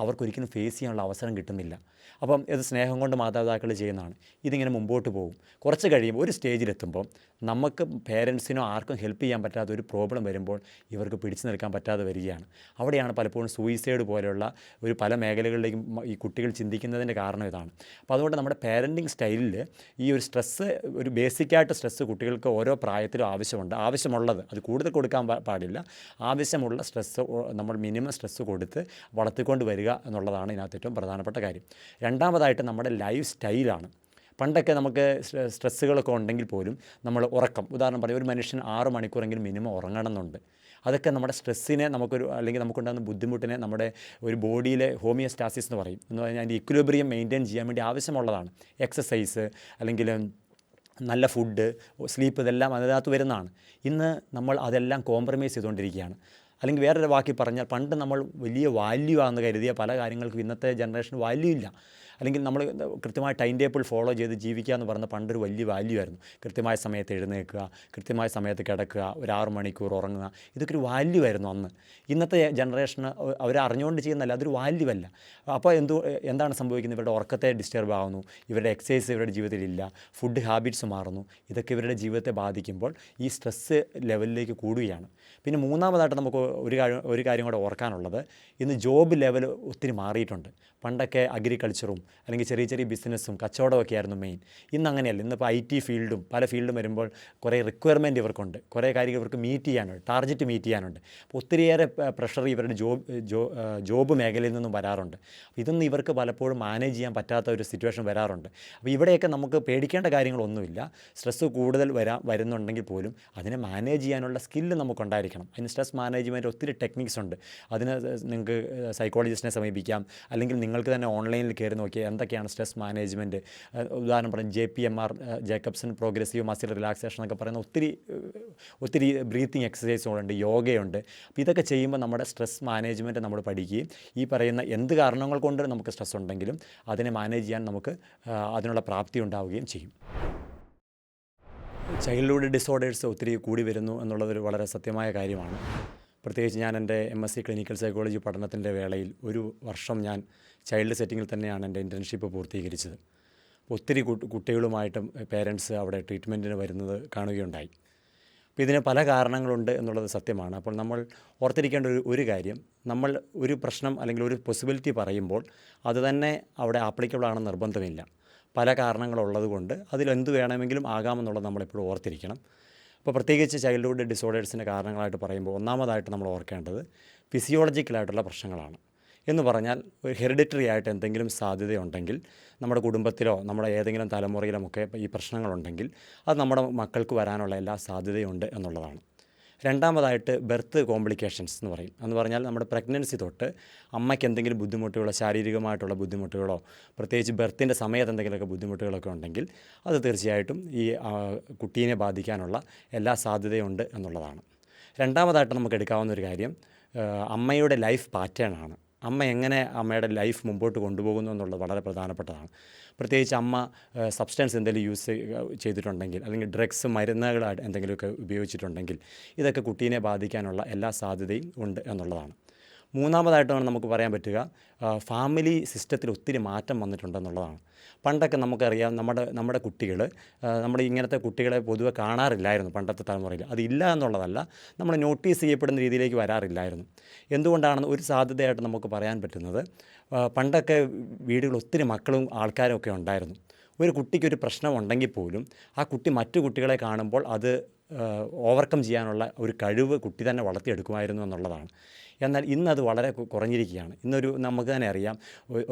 അവർക്കൊരിക്കലും ഫേസ് ചെയ്യാനുള്ള അവസരം കിട്ടുന്നില്ല. അപ്പം ഇത് സ്നേഹം കൊണ്ട് മാതാപിതാക്കൾ ചെയ്യുന്നതാണ്. ഇതിങ്ങനെ മുമ്പോട്ട് പോകും. കുറച്ച് കഴിയുമ്പോൾ ഒരു സ്റ്റേജിലെത്തുമ്പോൾ നമുക്ക് പേരൻസിനോ ആർക്കും ഹെൽപ്പ് ചെയ്യാൻ പറ്റാത്ത ഒരു പ്രോബ്ലം വരുമ്പോൾ ഇവർക്ക് പിടിച്ചു നിൽക്കാൻ പറ്റാതെ വരികയാണ്. അവിടെയാണ് പലപ്പോഴും സൂയിസൈഡ് പോലെയുള്ള പല മേഖലകളിലേക്കും ഈ കുട്ടികൾ ചിന്തിക്കുന്നതിൻ്റെ കാരണം ഇതാണ്. അപ്പോൾ അതുകൊണ്ട് നമ്മുടെ പാരൻറ്റിങ് സ്റ്റൈലിൽ ഈ ഒരു സ്ട്രെസ്സ്, ഒരു ബേസിക്കായിട്ട് സ്ട്രെസ്സ് കുട്ടികൾക്ക് ഓരോ പ്രായത്തിലും ആവശ്യമുള്ളത് അത് കൂടുതൽ കൊടുക്കാൻ പാടില്ല. ആവശ്യമുള്ള സ്ട്രെസ്സ് നമ്മൾ മിനിമം സ്ട്രെസ്സ് കൊടുത്ത് വളർത്തിക്കൊണ്ട് വരിക എന്നുള്ളതാണ് ഇതിനകത്ത് ഏറ്റവും പ്രധാനപ്പെട്ട കാര്യം. രണ്ടാമതായിട്ട് നമ്മുടെ ലൈഫ് സ്റ്റൈലാണ്. പണ്ടൊക്കെ നമുക്ക് സ്ട്രെസ്സുകളൊക്കെ ഉണ്ടെങ്കിൽ പോലും നമ്മൾ ഉദാഹരണം പറയും, ഒരു മനുഷ്യൻ 6 മണിക്കൂറെങ്കിലും മിനിമം ഉറങ്ങണമെന്നുണ്ട്. അതൊക്കെ നമ്മുടെ സ്ട്രെസ്സിനെ അല്ലെങ്കിൽ നമുക്കുണ്ടാകുന്ന ബുദ്ധിമുട്ടിനെ നമ്മുടെ ഒരു ബോഡിയിലെ ഹോമിയോസ്റ്റാസിസ് എന്ന് പറയും. എന്ന് പറഞ്ഞാൽ അതിൻ്റെ ഇക്വിലിബ്രിയം മെയിൻറ്റെയിൻ ചെയ്യാൻ വേണ്ടി ആവശ്യമുള്ളതാണ്. എക്സസൈസ്, അല്ലെങ്കിൽ നല്ല ഫുഡ്, സ്ലീപ്പ്, ഇതെല്ലാം അതിനകത്ത് വരുന്നതാണ്. ഇന്ന് നമ്മൾ അതെല്ലാം കോംപ്രമൈസ് ചെയ്തുകൊണ്ടിരിക്കുകയാണ്. അല്ലെങ്കിൽ വേറൊരു വാക്കി പറഞ്ഞാൽ, പണ്ട് നമ്മൾ വലിയ വാല്യൂ ആണെന്ന് കരുതിയ പല കാര്യങ്ങൾക്കും ഇന്നത്തെ ജനറേഷൻ വാല്യൂ ഇല്ല. അല്ലെങ്കിൽ നമ്മൾ കൃത്യമായ ടൈം ടേബിൾ ഫോളോ ചെയ്ത് ജീവിക്കുക എന്ന് പറഞ്ഞാൽ പണ്ടൊരു വലിയ വാല്യൂ ആയിരുന്നു. കൃത്യമായ സമയത്ത് എഴുന്നേൽക്കുക, കൃത്യമായ സമയത്ത് കിടക്കുക, ഒരു 6 മണിക്കൂർ ഉറങ്ങുക, ഇതൊക്കെ ഒരു വാല്യൂ ആയിരുന്നു അന്ന്. ഇന്നത്തെ ജനറേഷന് അവർ അറിഞ്ഞുകൊണ്ട് ചെയ്യുന്നതല്ല, അതൊരു വാല്യൂ അല്ല. അപ്പോൾ എന്താണ് സംഭവിക്കുന്നത്? ഇവരുടെ ഉറക്കത്തെ ഡിസ്റ്റർബ് ആകുന്നു, ഇവരുടെ എക്സസൈസ് ഇവരുടെ ജീവിതത്തിലില്ല, ഫുഡ് ഹാബിറ്റ്സ് മാറുന്നു. ഇതൊക്കെ ഇവരുടെ ജീവിതത്തെ ബാധിക്കുമ്പോൾ ഈ സ്ട്രെസ്സ് ലെവലിലേക്ക് കൂടുകയാണ്. പിന്നെ മൂന്നാമതായിട്ട് നമുക്ക് ഒരു കാര്യം കൂടെ ഓർക്കാനുള്ളത്, ഇന്ന് ജോബ് ലെവൽ ഒത്തിരി മാറിയിട്ടുണ്ട്. പണ്ടൊക്കെ അഗ്രികൾച്ചറും അല്ലെങ്കിൽ ചെറിയ ചെറിയ ബിസിനസ്സും കച്ചവടമൊക്കെ ആയിരുന്നു മെയിൻ. ഇന്ന് അങ്ങനെയല്ല. ഇന്നിപ്പോൾ IT ഫീൽഡും പല ഫീൽഡും വരുമ്പോൾ കുറേ റിക്വയർമെൻറ്റ് ഇവർക്കുണ്ട്, കുറേ കാര്യങ്ങൾ ഇവർക്ക് മീറ്റ് ചെയ്യാനുണ്ട്, ടാർഗറ്റ് മീറ്റ് ചെയ്യാനുണ്ട്. അപ്പോൾ ഒത്തിരിയേറെ പ്രഷർ ഇവരുടെ ജോബ് മേഖലയിൽ നിന്നും വരാറുണ്ട്. ഇതൊന്നും ഇവർക്ക് പലപ്പോഴും മാനേജ് ചെയ്യാൻ പറ്റാത്ത ഒരു സിറ്റുവേഷൻ വരാറുണ്ട്. അപ്പോൾ ഇവിടെയൊക്കെ നമുക്ക് പേടിക്കേണ്ട കാര്യങ്ങളൊന്നുമില്ല. സ്ട്രെസ്സ് കൂടുതൽ വരുന്നുണ്ടെങ്കിൽ പോലും അതിനെ മാനേജ് ചെയ്യാനുള്ള സ്കില്ല് നമുക്കുണ്ടായിരിക്കണം. അതിന് സ്ട്രെസ് മാനേജ്മെൻറ്റ് ഒത്തിരി ടെക്നിക്സ് ഉണ്ട്. അതിന് നിങ്ങൾക്ക് സൈക്കോളജിസ്റ്റിനെ സമീപിക്കാം, അല്ലെങ്കിൽ നിങ്ങൾക്ക് തന്നെ ഓൺലൈനിൽ കയറി നോക്കിയാൽ എന്തൊക്കെയാണ് സ്ട്രെസ് മാനേജ്മെൻറ്റ്. ഉദാഹരണം പറഞ്ഞാൽ JPMR, Jacobson progressive muscle relaxation എന്നൊക്കെ പറയുന്ന ഒത്തിരി ബ്രീത്തിങ് എക്സസൈസുകളുണ്ട്, യോഗയുണ്ട്. അപ്പോൾ ഇതൊക്കെ ചെയ്യുമ്പോൾ നമ്മുടെ സ്ട്രെസ് മാനേജ്മെൻറ്റ് നമ്മൾ പഠിക്കുകയും ഈ പറയുന്ന എന്ത് കാരണങ്ങൾ കൊണ്ട് നമുക്ക് സ്ട്രെസ് ഉണ്ടെങ്കിലും അതിനെ മാനേജ് ചെയ്യാൻ നമുക്ക് അതിനുള്ള പ്രാപ്തി ഉണ്ടാവുകയും ചെയ്യും. ചൈൽഡ്ഹുഡ് ഡിസോർഡേഴ്സ് ഒത്തിരി കൂടി വരുന്നു എന്നുള്ളതൊരു വളരെ സത്യമായ കാര്യമാണ്. പ്രത്യേകിച്ച് ഞാൻ എൻ്റെ MSc ക്ലിനിക്കൽ സൈക്കോളജി പഠനത്തിൻ്റെ വേളയിൽ 1 വർഷം ഞാൻ ചൈൽഡ് സെറ്റിങ്ങിൽ തന്നെയാണ് എൻ്റെ ഇൻറ്റേൺഷിപ്പ് പൂർത്തീകരിച്ചത്. ഒത്തിരി കുട്ടികളുമായിട്ടും പേരൻസ് അവിടെ ട്രീറ്റ്മെൻറ്റിന് വരുന്നത് കാണുകയുണ്ടായി. അപ്പോൾ ഇതിന് പല കാരണങ്ങളുണ്ട് എന്നുള്ളത് സത്യമാണ്. അപ്പോൾ നമ്മൾ ഓർത്തിരിക്കേണ്ട ഒരു കാര്യം, നമ്മൾ ഒരു പ്രശ്നം അല്ലെങ്കിൽ ഒരു പോസിബിലിറ്റി പറയുമ്പോൾ അത് തന്നെ അവിടെ ആപ്ലിക്കബിൾ ആണെന്ന് നിർബന്ധമില്ല. പല കാരണങ്ങളുള്ളത് കൊണ്ട് അതിലെന്ത് വേണമെങ്കിലും ആകാമെന്നുള്ളത് നമ്മളെപ്പോഴും ഓർത്തിരിക്കണം. അപ്പോൾ പ്രത്യേകിച്ച് ചൈൽഡ്ഹുഡ് ഡിസോർഡേഴ്സിൻ്റെ കാരണങ്ങളായിട്ട് പറയുമ്പോൾ ഒന്നാമതായിട്ട് നമ്മൾ ഓർക്കേണ്ടത് ഫിസിയോളജിക്കലായിട്ടുള്ള പ്രശ്നങ്ങളാണ്. എന്ന് പറഞ്ഞാൽ ഒരു ഹെറിഡിറ്ററി ആയിട്ട് എന്തെങ്കിലും സാധ്യതയുണ്ടെങ്കിൽ, നമ്മുടെ കുടുംബത്തിലോ നമ്മുടെ ഏതെങ്കിലും തലമുറയിലുമൊക്കെ ഈ പ്രശ്നങ്ങളുണ്ടെങ്കിൽ അത് നമ്മുടെ മക്കൾക്ക് വരാനുള്ള എല്ലാ സാധ്യതയുണ്ട് എന്നുള്ളതാണ്. രണ്ടാമതായിട്ട് ബർത്ത് കോംപ്ലിക്കേഷൻസ് എന്ന് പറയും. എന്ന് പറഞ്ഞാൽ നമ്മുടെ പ്രഗ്നൻസി തൊട്ട് അമ്മയ്ക്ക് എന്തെങ്കിലും ബുദ്ധിമുട്ടുകളോ ശാരീരികമായിട്ടുള്ള ബുദ്ധിമുട്ടുകളോ പ്രത്യേകിച്ച് ബർത്തിൻ്റെ സമയത്ത് എന്തെങ്കിലുമൊക്കെ ബുദ്ധിമുട്ടുകളൊക്കെ ഉണ്ടെങ്കിൽ അത് തീർച്ചയായിട്ടും ഈ കുട്ടീനെ ബാധിക്കാനുള്ള എല്ലാ സാധ്യതയുണ്ട് എന്നുള്ളതാണ്. രണ്ടാമതായിട്ട് നമുക്ക് എടുക്കാവുന്ന ഒരു കാര്യം അമ്മയുടെ ലൈഫ് പാറ്റേൺ ആണ്. അമ്മ എങ്ങനെ അമ്മയുടെ ലൈഫ് മുമ്പോട്ട് കൊണ്ടുപോകുന്നു എന്നുള്ളത് വളരെ പ്രധാനപ്പെട്ടതാണ്. പ്രത്യേകിച്ച് അമ്മ സബ്സ്റ്റൻസ് എന്തെങ്കിലും യൂസ് ചെയ്തിട്ടുണ്ടെങ്കിൽ അല്ലെങ്കിൽ ഡ്രഗ്സ് മരുന്നുകൾ എന്തെങ്കിലുമൊക്കെ ഉപയോഗിച്ചിട്ടുണ്ടെങ്കിൽ ഇതൊക്കെ കുട്ടീനെ ബാധിക്കാനുള്ള എല്ലാ സാധ്യതയും ഉണ്ട് എന്നുള്ളതാണ്. മൂന്നാമതായിട്ടാണ് നമുക്ക് പറയാൻ പറ്റുക, ഫാമിലി സിസ്റ്റത്തിൽ ഒത്തിരി മാറ്റം വന്നിട്ടുണ്ടെന്നുള്ളതാണ്. പണ്ടൊക്കെ നമുക്കറിയാം നമ്മുടെ കുട്ടികൾ, നമ്മുടെ ഇങ്ങനത്തെ കുട്ടികളെ പൊതുവെ കാണാറില്ലായിരുന്നു പണ്ടത്തെ തലമുറയിൽ. അതില്ല എന്നുള്ളതല്ല, നമ്മൾ നോട്ടീസ് ചെയ്യപ്പെടുന്ന രീതിയിലേക്ക് വരാറില്ലായിരുന്നു. എന്തുകൊണ്ടാണെന്ന് ഒരു സാധ്യതയായിട്ട് നമുക്ക് പറയാൻ പറ്റുന്നത്, പണ്ടൊക്കെ വീടുകളിൽ ഒത്തിരി മക്കളും ആൾക്കാരും ഒക്കെ ഉണ്ടായിരുന്നു. ഒരു കുട്ടിക്കൊരു പ്രശ്നം ഉണ്ടെങ്കിൽ പോലും ആ കുട്ടി മറ്റു കുട്ടികളെ കാണുമ്പോൾ അത് ഓവർകം ചെയ്യാനുള്ള ഒരു കഴിവ് കുട്ടി തന്നെ വളർത്തിയെടുക്കുമായിരുന്നു എന്നുള്ളതാണ്. എന്നാൽ ഇന്നത് വളരെ കുറഞ്ഞിരിക്കുകയാണ്. നമുക്ക് തന്നെ അറിയാം,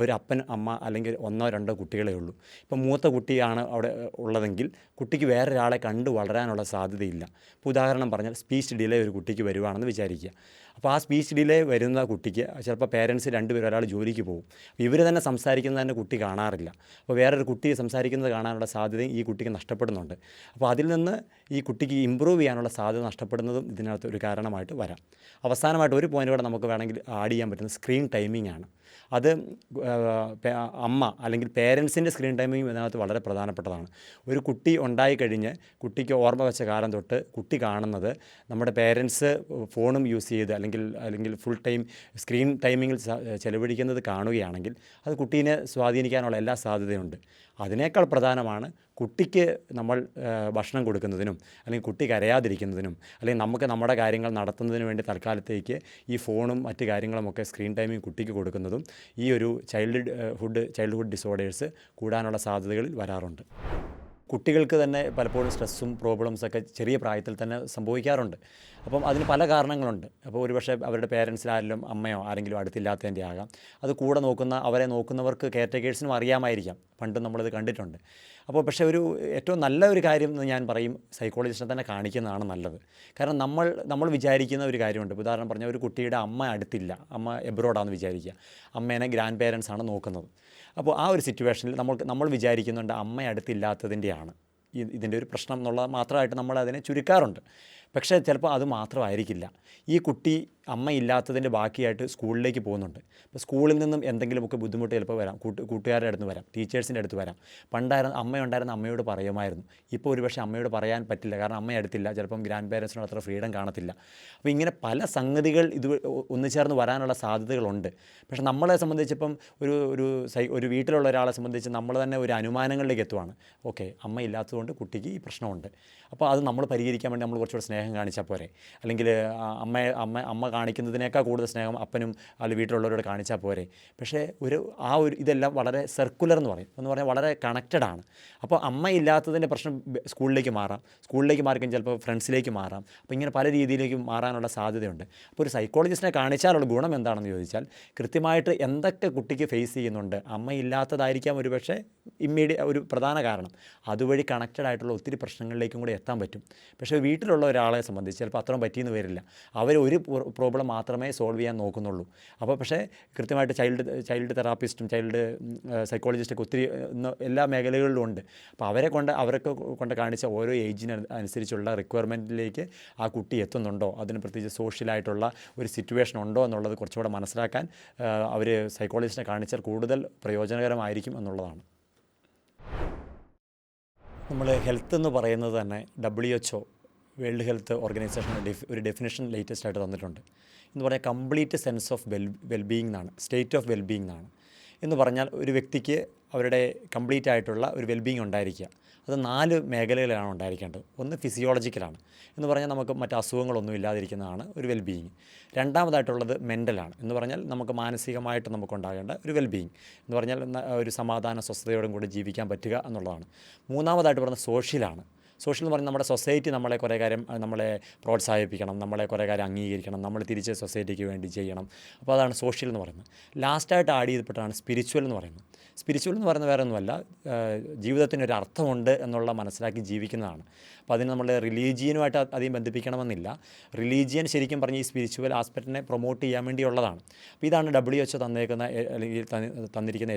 ഒരു അപ്പൻ അമ്മ അല്ലെങ്കിൽ 1-2 കുട്ടികളേ ഉള്ളൂ. ഇപ്പം മൂത്ത കുട്ടിയാണ് അവിടെ ഉള്ളതെങ്കിൽ കുട്ടിക്ക് വേറൊരാളെ കണ്ടു വളരാനുള്ള സാധ്യതയില്ല. ഇപ്പോൾ ഉദാഹരണം പറഞ്ഞാൽ സ്പീച്ച് ഡിലേ ഒരു കുട്ടിക്ക് വരുവാണെന്ന് വിചാരിക്കുക. അപ്പോൾ ആ സ്പീച്ച് ഡിലേ വരുന്ന കുട്ടിക്ക് ചിലപ്പോൾ പേരൻസ് 2 പേർ, ഒരാൾ ജോലിക്ക് പോകും. ഇവർ തന്നെ സംസാരിക്കുന്നത് തന്നെ കുട്ടി കാണാറില്ല. അപ്പോൾ വേറൊരു കുട്ടി സംസാരിക്കുന്നത് കാണാനുള്ള സാധ്യതയും ഈ കുട്ടിക്ക് നഷ്ടപ്പെടുന്നുണ്ട്. അപ്പോൾ അതിൽ നിന്ന് ഈ കുട്ടിക്ക് ഇമ്പ്രൂവ് ചെയ്യാനുള്ള സാധ്യത നഷ്ടപ്പെടുന്നതും ഇതിനകത്ത് ഒരു കാരണമായിട്ട് വരാം. അവസാനമായിട്ട് ഒരു പോയിൻ്റ് കൂടെ നമുക്ക് വേണമെങ്കിൽ ആഡ് ചെയ്യാൻ പറ്റുന്നത് സ്ക്രീൻ ടൈമിംഗ് ആണ്. അത് അമ്മ അല്ലെങ്കിൽ പേരൻസിൻ്റെ സ്ക്രീൻ ടൈമിംഗ് ഇതിനകത്ത് വളരെ പ്രധാനപ്പെട്ടതാണ്. ഒരു കുട്ടി ഉണ്ടായിക്കഴിഞ്ഞ് കുട്ടിക്ക് ഓർമ്മ വെച്ച കാലം തൊട്ട് കുട്ടി കാണുന്നത് നമ്മുടെ പേരൻസ് ഫോണും യൂസ് ചെയ്ത് അല്ലെങ്കിൽ ഫുൾ ടൈം സ്ക്രീൻ ടൈമിങ്ങിൽ ചെലവഴിക്കുന്നത് കാണുകയാണെങ്കിൽ അത് കുട്ടീനെ സ്വാധീനിക്കാനുള്ള എല്ലാ സാധ്യതയുണ്ട്. അതിനേക്കാൾ പ്രധാനമാണ് കുട്ടിക്ക് നമ്മൾ ഭക്ഷണം കൊടുക്കുന്നതിനും അല്ലെങ്കിൽ കുട്ടി കരയാതിരിക്കുന്നതിനും അല്ലെങ്കിൽ നമുക്ക് നമ്മുടെ കാര്യങ്ങൾ നടത്തുന്നതിന് വേണ്ടി തൽക്കാലത്തേക്ക് ഈ ഫോണും മറ്റ് കാര്യങ്ങളുമൊക്കെ സ്ക്രീൻ ടൈമിങ് കുട്ടിക്ക് കൊടുക്കുന്നതും ഈ ഒരു ചൈൽഡ്ഹുഡ് ഡിസോർഡേഴ്സ് കൂടാനുള്ള സാധ്യതകളിൽ വരാറുണ്ട്. കുട്ടികൾക്ക് തന്നെ പലപ്പോഴും സ്ട്രെസ്സും പ്രോബ്ലംസൊക്കെ ചെറിയ പ്രായത്തിൽ തന്നെ സംഭവിക്കാറുണ്ട്. അപ്പം അതിന് പല കാരണങ്ങളുണ്ട്. അപ്പോൾ ഒരുപക്ഷെ അവരുടെ പേരൻസിലാരെങ്കിലും അമ്മയോ ആരെങ്കിലും അടുത്തില്ലാത്തതിൻ്റെ ആകാം. അത് കൂടെ അവരെ നോക്കുന്നവർക്ക് കെയർ ടേക്കേഴ്സിനും അറിയാമായിരിക്കാം. പണ്ടും നമ്മളിത് കണ്ടിട്ടുണ്ട്. അപ്പോൾ പക്ഷേ ഏറ്റവും നല്ല ഒരു കാര്യം എന്ന് ഞാൻ പറയും, സൈക്കോളജിസ്റ്റിനെ തന്നെ കാണിക്കുന്നതാണ് നല്ലത്. കാരണം നമ്മൾ വിചാരിക്കുന്ന ഒരു കാര്യമുണ്ട്. ഉദാഹരണം പറഞ്ഞാൽ ഒരു കുട്ടിയുടെ അമ്മ അടുത്തില്ല, അമ്മ എബ്രോഡാണെന്ന് വിചാരിക്കുക. അമ്മേനെ ഗ്രാൻഡ് പേരൻസ് ആണ് നോക്കുന്നത്. അപ്പോൾ ആ ഒരു സിറ്റുവേഷനിൽ നമ്മൾ വിചാരിക്കുന്നുണ്ട് അമ്മ അടുത്തില്ലാത്തതിൻ്റെയാണ് ഇതിൻ്റെ ഒരു പ്രശ്നം എന്നുള്ളത് മാത്രമായിട്ട് നമ്മൾ അതിനെ ചുരുക്കാറുണ്ട്. പക്ഷേ ചിലപ്പോൾ അത് മാത്രമായിരിക്കില്ല. ഈ കുട്ടി അമ്മയില്ലാത്തതിൻ്റെ ബാക്കിയായിട്ട് സ്കൂളിലേക്ക് പോകുന്നുണ്ട്. അപ്പോൾ സ്കൂളിൽ നിന്നും എന്തെങ്കിലുമൊക്കെ ബുദ്ധിമുട്ട് ചിലപ്പോൾ വരാം, കൂട്ടുകാരുടെ അടുത്ത് വരാം, ടീച്ചേഴ്സിൻ്റെ അടുത്ത് വരാം. അമ്മയുണ്ടായിരുന്ന അമ്മയോട് പറയുമായിരുന്നു. ഇപ്പോൾ ഒരുപക്ഷെ അമ്മയോട് പറയാൻ പറ്റില്ല, കാരണം അമ്മ അടുത്തില്ല, ചിലപ്പം ഗ്രാൻഡ് പേരൻസിനോട് അത്ര ഫ്രീഡം കാണത്തില്ല. അപ്പോൾ ഇങ്ങനെ പല സംഗതികൾ ഒന്നുചേർന്ന് വരാനുള്ള സാധ്യതകളുണ്ട്. പക്ഷേ നമ്മളെ സംബന്ധിച്ചിപ്പം ഒരു വീട്ടിലുള്ള ഒരാളെ സംബന്ധിച്ച് നമ്മൾ തന്നെ ഒരു അനുമാനങ്ങളിലേക്ക് എത്തുവാണ്. ഓക്കെ, അമ്മ ഇല്ലാത്തതുകൊണ്ട് കുട്ടിക്ക് ഈ പ്രശ്നമുണ്ട്, അപ്പോൾ അത് നമ്മൾ പരിഹരിക്കാൻ വേണ്ടി നമ്മൾ കുറച്ചുകൂടെ സ്നേഹം കാണിച്ചാൽ പോരെ, അല്ലെങ്കിൽ അമ്മ കാണിക്കുന്നതിനേക്കാൾ കൂടുതൽ സ്നേഹം അപ്പനും അല്ലെങ്കിൽ വീട്ടിലുള്ളവരോട് കാണിച്ചാൽ പോരെ. പക്ഷേ ഒരു ഇതെല്ലാം വളരെ സർക്കുലർ എന്ന് പറഞ്ഞാൽ വളരെ കണക്റ്റഡ് ആണ്. അപ്പോൾ അമ്മ ഇല്ലാത്തതിൻ്റെ പ്രശ്നം സ്കൂളിലേക്ക് മാറാം, സ്കൂളിലേക്ക് മാറിക്കഴിഞ്ഞാൽ ചിലപ്പോൾ ഫ്രണ്ട്സിലേക്ക് മാറാം. അപ്പോൾ ഇങ്ങനെ പല രീതിയിലേക്കും മാറാനുള്ള സാധ്യതയുണ്ട്. അപ്പോൾ ഒരു സൈക്കോളജിസ്റ്റിനെ കാണിച്ചാലുള്ള ഗുണം എന്താണെന്ന് ചോദിച്ചാൽ, കൃത്യമായിട്ട് എന്തൊക്കെ കുട്ടിക്ക് ഫേസ് ചെയ്യുന്നുണ്ട്, അമ്മയില്ലാത്തതായിരിക്കാം ഒരു പക്ഷേ ഒരു പ്രധാന കാരണം, അതുവഴി കണക്റ്റഡ് ആയിട്ടുള്ള ഒത്തിരി പ്രശ്നങ്ങളിലേക്കും കൂടെ എത്താൻ പറ്റും. പക്ഷേ വീട്ടിലുള്ള ഒരാളെ സംബന്ധിച്ച് ചിലപ്പോൾ അത്രയും പറ്റിയെന്ന് വരില്ല. അവർ ഒരു പ്രോബ്ലം മാത്രമേ സോൾവ് ചെയ്യാൻ നോക്കുന്നുള്ളൂ. അപ്പോൾ പക്ഷേ കൃത്യമായിട്ട് ചൈൽഡ് തെറാപ്പിസ്റ്റും ചൈൽഡ് സൈക്കോളജിസ്റ്റൊക്കെ ഒത്തിരി ഇന്ന് എല്ലാ മേഖലകളിലും ഉണ്ട്. അപ്പോൾ അവരൊക്കെ കൊണ്ട് കാണിച്ച ഓരോ ഏജിന് അനുസരിച്ചുള്ള റിക്വയർമെൻറ്റിലേക്ക് ആ കുട്ടി എത്തുന്നുണ്ടോ, അതിന് പ്രത്യേകിച്ച് സോഷ്യലായിട്ടുള്ള ഒരു സിറ്റുവേഷൻ ഉണ്ടോ എന്നുള്ളത് കുറച്ചുകൂടെ മനസ്സിലാക്കാൻ അവർ സൈക്കോളജിസ്റ്റിനെ കാണിച്ചാൽ കൂടുതൽ പ്രയോജനകരമായിരിക്കും എന്നുള്ളതാണ്. നമ്മൾ ഹെൽത്ത് എന്ന് പറയുന്നത് തന്നെ WHO വേൾഡ് ഹെൽത്ത് ഓർഗനൈസേഷൻ ഒരു ഡെഫിനേഷൻ ലേറ്റസ്റ്റ് ആയിട്ട് തന്നിട്ടുണ്ട്. എന്ന് പറഞ്ഞാൽ കംപ്ലീറ്റ് സെൻസ് ഓഫ് വെൽബീയിങ് എന്നാണ്, സ്റ്റേറ്റ് ഓഫ് വെൽബീയിങ് എന്നാണ്. എന്ന് പറഞ്ഞാൽ ഒരു വ്യക്തിക്ക് അവരുടെ കംപ്ലീറ്റ് ആയിട്ടുള്ള ഒരു വെൽബീയിങ് ഉണ്ടായിരിക്കുക. അത് 4 മേഖലകളിലാണ് ഉണ്ടായിരിക്കേണ്ടത്. ഒന്ന് ഫിസിയോളജിക്കലാണ്, എന്ന് പറഞ്ഞാൽ നമുക്ക് മറ്റ് അസുഖങ്ങളൊന്നും ഇല്ലാതിരിക്കുന്നതാണ് ഒരു വെൽബീയിങ്. രണ്ടാമതായിട്ടുള്ളത് മെൻ്റലാണ്, എന്ന് പറഞ്ഞാൽ നമുക്ക് മാനസികമായിട്ട് നമുക്കുണ്ടാകേണ്ട ഒരു വെൽബീയിങ്, എന്ന് പറഞ്ഞാൽ ഒരു സമാധാന സ്വസ്ഥതയോടും കൂടി ജീവിക്കാൻ പറ്റുക എന്നുള്ളതാണ്. മൂന്നാമതായിട്ട് പറയുന്നത് സോഷ്യലാണ്. സോഷ്യൽ എന്ന് പറഞ്ഞാൽ നമ്മുടെ സൊസൈറ്റി നമ്മളെ കുറേ കാര്യം നമ്മളെ പ്രോത്സാഹിപ്പിക്കണം, നമ്മളെ കുറേ കാര്യം അംഗീകരിക്കണം, നമ്മൾ തിരിച്ച് സൊസൈറ്റിക്ക് വേണ്ടി ചെയ്യണം. അപ്പോൾ അതാണ് സോഷ്യൽ എന്ന് പറയുന്നത്. ലാസ്റ്റായിട്ട് ആഡ് ചെയ്തപ്പെട്ടാണ് സ്പിരിച്വൽ എന്ന് പറയുന്നത്. സ്പിരിച്വൽ എന്ന് പറയുന്നത് വേറെ ഒന്നുമല്ല, ജീവിതത്തിനൊരു അർത്ഥമുണ്ട് എന്നുള്ള മനസ്സിലാക്കി ജീവിക്കുന്നതാണ്. അപ്പോൾ അതിന് നമ്മൾ റിലീജിയനുമായിട്ട് അധികം ബന്ധിപ്പിക്കണമെന്നില്ല. റിലീജിയൻ ശരിക്കും പറഞ്ഞ് ഈ സ്പിരിച്വൽ ആസ്പെക്റ്റിനെ പ്രൊമോട്ട് ചെയ്യാൻ വേണ്ടിയുള്ളതാണ്. അപ്പോൾ ഇതാണ് WHO അല്ലെങ്കിൽ തന്നിരിക്കുന്ന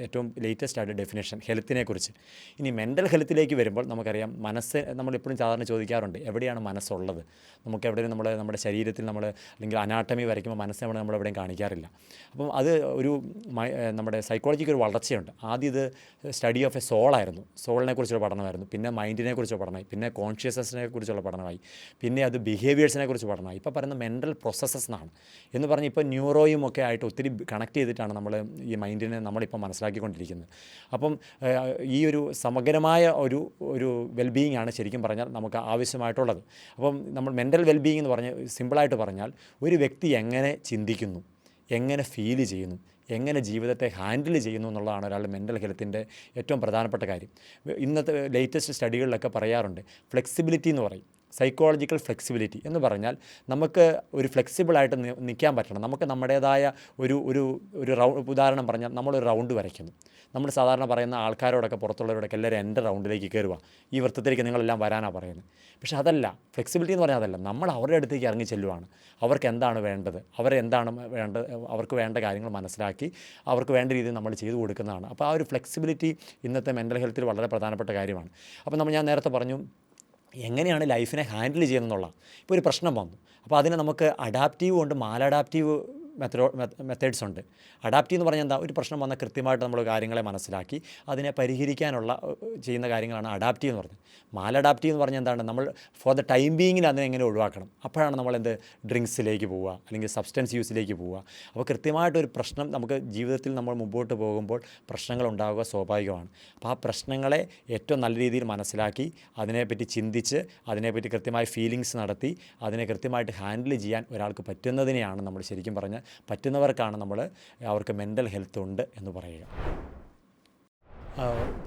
ഏറ്റവും ലേറ്റസ്റ്റ് ആയിട്ട് ഡെഫിനേഷൻ ഹെൽത്തിനെക്കുറിച്ച്. ഇനി മെൻ്റൽ ഹെൽത്തിലേക്ക് വരുമ്പോൾ നമുക്കറിയാം, മനസ്സ് നമ്മളെപ്പോഴും സാധാരണ ചോദിക്കാറുണ്ട്, എവിടെയാണ് മനസ്സുള്ളത്? നമുക്ക് എവിടെയും നമ്മുടെ ശരീരത്തിൽ അല്ലെങ്കിൽ അനാട്ടമി വരയ്ക്കുമ്പോൾ മനസ്സ് നമ്മളെവിടെയും കാണിക്കാറില്ല. അപ്പം അത് നമ്മുടെ സൈക്കോളജിക്ക് ഒരു വളർച്ചയുണ്ട്. ആദ്യം ഇത് സ്റ്റഡി ഓഫ് എ സോളായിരുന്നു, സോളിനെ കുറിച്ചുള്ള പഠനമായിരുന്നു. പിന്നെ മൈൻഡിനെ കുറിച്ചുള്ള പഠനമായി, പിന്നെ കോൺഷ്യസ്നെസ്സിനെ കുറിച്ചുള്ള പഠനമായി, പിന്നെ അത് ബിഹേവിയേഴ്സിനെ കുറിച്ച് പഠനമായി. ഇപ്പോൾ പറയുന്നത് മെൻ്റൽ പ്രോസസ്സസ് എന്നാണ്. എന്ന് പറഞ്ഞ് ഇപ്പോൾ ന്യൂറോയും ഒക്കെ ആയിട്ട് ഒത്തിരി കണക്ട് ചെയ്തിട്ടാണ് നമ്മൾ ഈ മൈൻഡിനെ നമ്മളിപ്പോൾ മനസ്സിലാക്കിക്കൊണ്ടിരിക്കുന്നത്. അപ്പം ഈ ഒരു സമഗ്രമായ ഒരു വെൽബീയിങ് ആണ് ശരിക്കും പറഞ്ഞാൽ നമുക്ക് ആവശ്യമായിട്ടുള്ളത്. അപ്പം നമ്മൾ മെൻ്റൽ വെൽബീയിങ് എന്ന് പറഞ്ഞ് സിമ്പിളായിട്ട് പറഞ്ഞാൽ, ഒരു വ്യക്തി എങ്ങനെ ചിന്തിക്കുന്നു, എങ്ങനെ ഫീൽ ചെയ്യുന്നു, എങ്ങനെ ജീവിതത്തെ ഹാൻഡിൽ ചെയ്യുന്നു എന്നുള്ളതാണ് ഒരാളുടെ മെൻ്റൽ ഹെൽത്തിൻ്റെ ഏറ്റവും പ്രധാനപ്പെട്ട കാര്യം. ഇന്നത്തെ ലേറ്റസ്റ്റ് സ്റ്റഡികളിലൊക്കെ പറയാറുണ്ട്, ഫ്ലെക്സിബിലിറ്റി എന്ന് പറയും. സൈക്കോളജിക്കൽ ഫ്ലെക്സിബിലിറ്റി എന്ന് പറഞ്ഞാൽ നമുക്ക് ഒരു ഫ്ലെക്സിബിളായിട്ട് നിൽക്കാൻ പറ്റണം. നമുക്ക് നമ്മുടേതായ ഒരു ഉദാഹരണം പറഞ്ഞാൽ, നമ്മളൊരു റൗണ്ട് വരയ്ക്കുന്നു. നമ്മൾ സാധാരണ പറയുന്ന ആൾക്കാരോടൊക്കെ, പുറത്തുള്ളവരോടൊക്കെ എല്ലാവരും എൻ്റെ റൗണ്ടിലേക്ക് കയറുക, ഈ വൃത്തത്തിലേക്ക് നിങ്ങളെല്ലാം വരാനാണ് പറയുന്നത്. പക്ഷേ അതല്ല ഫ്ലെക്സിബിലിറ്റി എന്ന് പറഞ്ഞാൽ, അതല്ല. നമ്മൾ അവരുടെ അടുത്തേക്ക് ഇറങ്ങി ചെല്ലുവാണ്. അവർക്ക് എന്താണ് വേണ്ടത്, അവർക്ക് വേണ്ട കാര്യങ്ങൾ മനസ്സിലാക്കി അവർക്ക് വേണ്ട രീതിയിൽ നമ്മൾ ചെയ്തു കൊടുക്കുന്നതാണ്. അപ്പോൾ ആ ഒരു ഫ്ലെക്സിബിലിറ്റി ഇന്നത്തെ മെൻ്റൽ ഹെൽത്തിൽ വളരെ പ്രധാനപ്പെട്ട കാര്യമാണ്. അപ്പോൾ ഞാൻ നേരത്തെ പറഞ്ഞു, എങ്ങനെയാണ് ലൈഫിനെ ഹാൻഡിൽ ചെയ്യുന്നതെന്നുള്ള. ഇപ്പോൾ ഒരു പ്രശ്നം വന്നു, അപ്പോൾ അതിനെ നമുക്ക് അഡാപ്റ്റീവ് ഉണ്ട്, മാലഡാപ്റ്റീവ് മെത്തേഡ്സ് ഉണ്ട്. അഡാപ്റ്റീവ് എന്ന് പറഞ്ഞാൽ എന്താ, ഒരു പ്രശ്നം വന്നാൽ കൃത്യമായിട്ട് നമ്മൾ കാര്യങ്ങളെ മനസ്സിലാക്കി അതിനെ പരിഹരിക്കാനുള്ള ചെയ്യുന്ന കാര്യങ്ങളാണ് അഡാപ്റ്റീവ് എന്ന് പറഞ്ഞത്. മാലഡാപ്റ്റീവ് എന്ന് പറഞ്ഞാൽ എന്താണ്, നമ്മൾ ഫോർ ദ ടൈം ബീയിങ്ങിൽ അതിനെ എങ്ങനെ ഒഴിവാക്കണം. അപ്പോഴാണ് നമ്മളെന്ത് ഡ്രിങ്ക്സിലേക്ക് പോവുക, അല്ലെങ്കിൽ സബ്സ്റ്റൻസ് യൂസിലേക്ക് പോവുക. അപ്പോൾ കൃത്യമായിട്ടൊരു പ്രശ്നം നമുക്ക് ജീവിതത്തിൽ നമ്മൾ മുമ്പോട്ട് പോകുമ്പോൾ പ്രശ്നങ്ങൾ ഉണ്ടാവുക സ്വാഭാവികമാണ്. അപ്പോൾ ആ പ്രശ്നങ്ങളെ ഏറ്റവും നല്ല രീതിയിൽ മനസ്സിലാക്കി അതിനെപ്പറ്റി ചിന്തിച്ച് അതിനെപ്പറ്റി കൃത്യമായ ഫീലിങ്സ് നടത്തി അതിനെ കൃത്യമായിട്ട് ഹാൻഡിൽ ചെയ്യാൻ ഒരാൾക്ക് പറ്റുന്നതിനെയാണ് നമ്മൾ ശരിക്കും പറഞ്ഞാൽ പറ്റുന്നവർക്കാണ് അവർക്ക് മെൻ്റൽ ഹെൽത്ത് ഉണ്ട് എന്ന് പറയുക.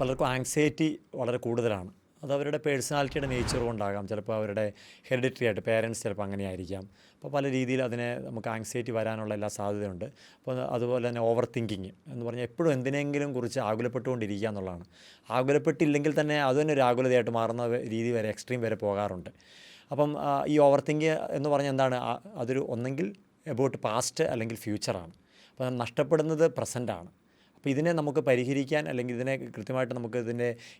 പലർക്കും ആങ്സൈറ്റി വളരെ കൂടുതലാണ്. അത് അവരുടെ പേഴ്സണാലിറ്റിയുടെ നേച്ചർ കൊണ്ടാകാം, ചിലപ്പോൾ അവരുടെ ഹെറിഡിറ്ററി ആയിട്ട് പേരൻസ് ചിലപ്പോൾ അങ്ങനെയായിരിക്കാം. അപ്പോൾ പല രീതിയിൽ നമുക്ക് ആങ്സൈറ്റി വരാനുള്ള എല്ലാ സാധ്യതയുണ്ട്. അപ്പോൾ അതുപോലെ തന്നെ ഓവർ തിങ്കിങ് എന്ന് പറഞ്ഞാൽ എപ്പോഴും എന്തിനെങ്കിലും കുറിച്ച് ആകുലപ്പെട്ടുകൊണ്ടിരിക്കുക എന്നുള്ളതാണ്. ആകുലപ്പെട്ടില്ലെങ്കിൽ തന്നെ അതുതന്നെ ഒരു ആകുലതയായിട്ട് മാറുന്ന രീതി വരെ, എക്സ്ട്രീം വരെ പോകാറുണ്ട്. അപ്പം ഈ ഓവർ തിങ്ക് എന്ന് പറഞ്ഞാൽ എന്താണ്, അതൊരു ഒന്നെങ്കിൽ എബൌട്ട് പാസ്റ്റ് അല്ലെങ്കിൽ ഫ്യൂച്ചറാണ്. അപ്പോൾ നഷ്ടപ്പെടുന്നത് പ്രസൻറ്റാണ്. അപ്പോൾ ഇതിനെ നമുക്ക് പരിഹരിക്കാൻ, അല്ലെങ്കിൽ ഇതിനെ കൃത്യമായിട്ട് നമുക്ക്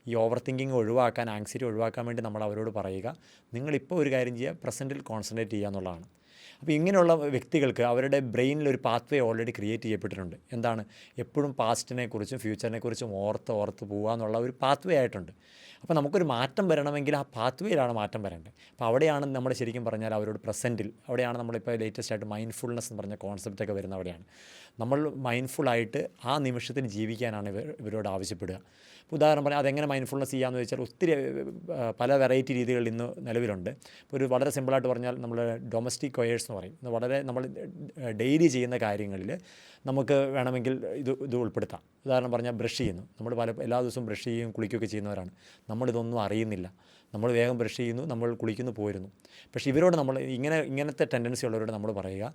ഈ ഓവർ തിങ്കിങ് ഒഴിവാക്കാൻ, ആങ്സൈറ്റി ഒഴിവാക്കാൻ വേണ്ടി നമ്മൾ അവരോട് പറയുക, നിങ്ങളിപ്പോൾ ഒരു കാര്യം ചെയ്യുക, പ്രസൻറ്റിൽ കോൺസെൻട്രേറ്റ് ചെയ്യുക എന്നുള്ളതാണ്. അപ്പോൾ ഇങ്ങനെയുള്ള വ്യക്തികൾക്ക് അവരുടെ ബ്രെയിനിൽ ഒരു പാത്വേ ഓൾറെഡി ക്രിയേറ്റ് ചെയ്യപ്പെട്ടിട്ടുണ്ട്. എന്താണ്? എപ്പോഴും പാസ്റ്റിനെക്കുറിച്ചും ഫ്യൂച്ചറിനെക്കുറിച്ചും ഓർത്ത് പോവുക എന്നുള്ള ഒരു പാത്വേ ആയിട്ടുണ്ട്. അപ്പോൾ നമുക്കൊരു മാറ്റം വരണമെങ്കിൽ ആ പാത്വേയിലാണ് മാറ്റം വരേണ്ടത്. അപ്പോൾ അവിടെയാണ് നമ്മൾ ശരിക്കും പറഞ്ഞാൽ അവരോട് പ്രസൻറ്റിൽ, അവിടെയാണ് നമ്മളിപ്പോൾ ലേറ്റസ്റ്റ് ആയിട്ട് മൈൻഡ്ഫുൾനെസ് എന്ന് പറഞ്ഞ കോൺസെപ്റ്റൊക്കെ വരുന്ന അവിടെയാണ്. നമ്മൾ മൈൻഡ്ഫുള്ളായിട്ട് ആ നിമിഷത്തിൽ ജീവിക്കാനാണ് ഇവരോട് ആവശ്യപ്പെടുക. ഉദാഹരണം പറഞ്ഞാൽ അതെങ്ങനെ മൈൻഡ്ഫുൾനെസ് ചെയ്യാമെന്ന് വെച്ചാൽ ഒത്തിരി പല വെറൈറ്റി രീതികൾ ഇന്ന് നിലവിലുണ്ട്. ഇപ്പോൾ ഒരു വളരെ സിമ്പിളായിട്ട് പറഞ്ഞാൽ നമ്മൾ ഡൊമസ്റ്റിക് കൊയേഴ്സ് എന്ന് പറയും. വളരെ നമ്മൾ ഡെയിലി ചെയ്യുന്ന കാര്യങ്ങളിൽ നമുക്ക് വേണമെങ്കിൽ ഇത് ഉൾപ്പെടുത്താം. ഉദാഹരണം പറഞ്ഞാൽ ബ്രഷ് ചെയ്യുന്നു. നമ്മൾ എല്ലാ ദിവസവും ബ്രഷ് ചെയ്യുകയും കുളിക്കുകയൊക്കെ ചെയ്യുന്നവരാണ്. നമ്മളിതൊന്നും അറിയുന്നില്ല. നമ്മൾ വേഗം ബ്രഷ് ചെയ്യുന്നു, നമ്മൾ കുളിക്കുന്നു, പോരുന്നു. പക്ഷേ ഇവരോട് നമ്മൾ ഇങ്ങനത്തെ ടെൻഡൻസി ഉള്ളവരോട് നമ്മൾ പറയുക,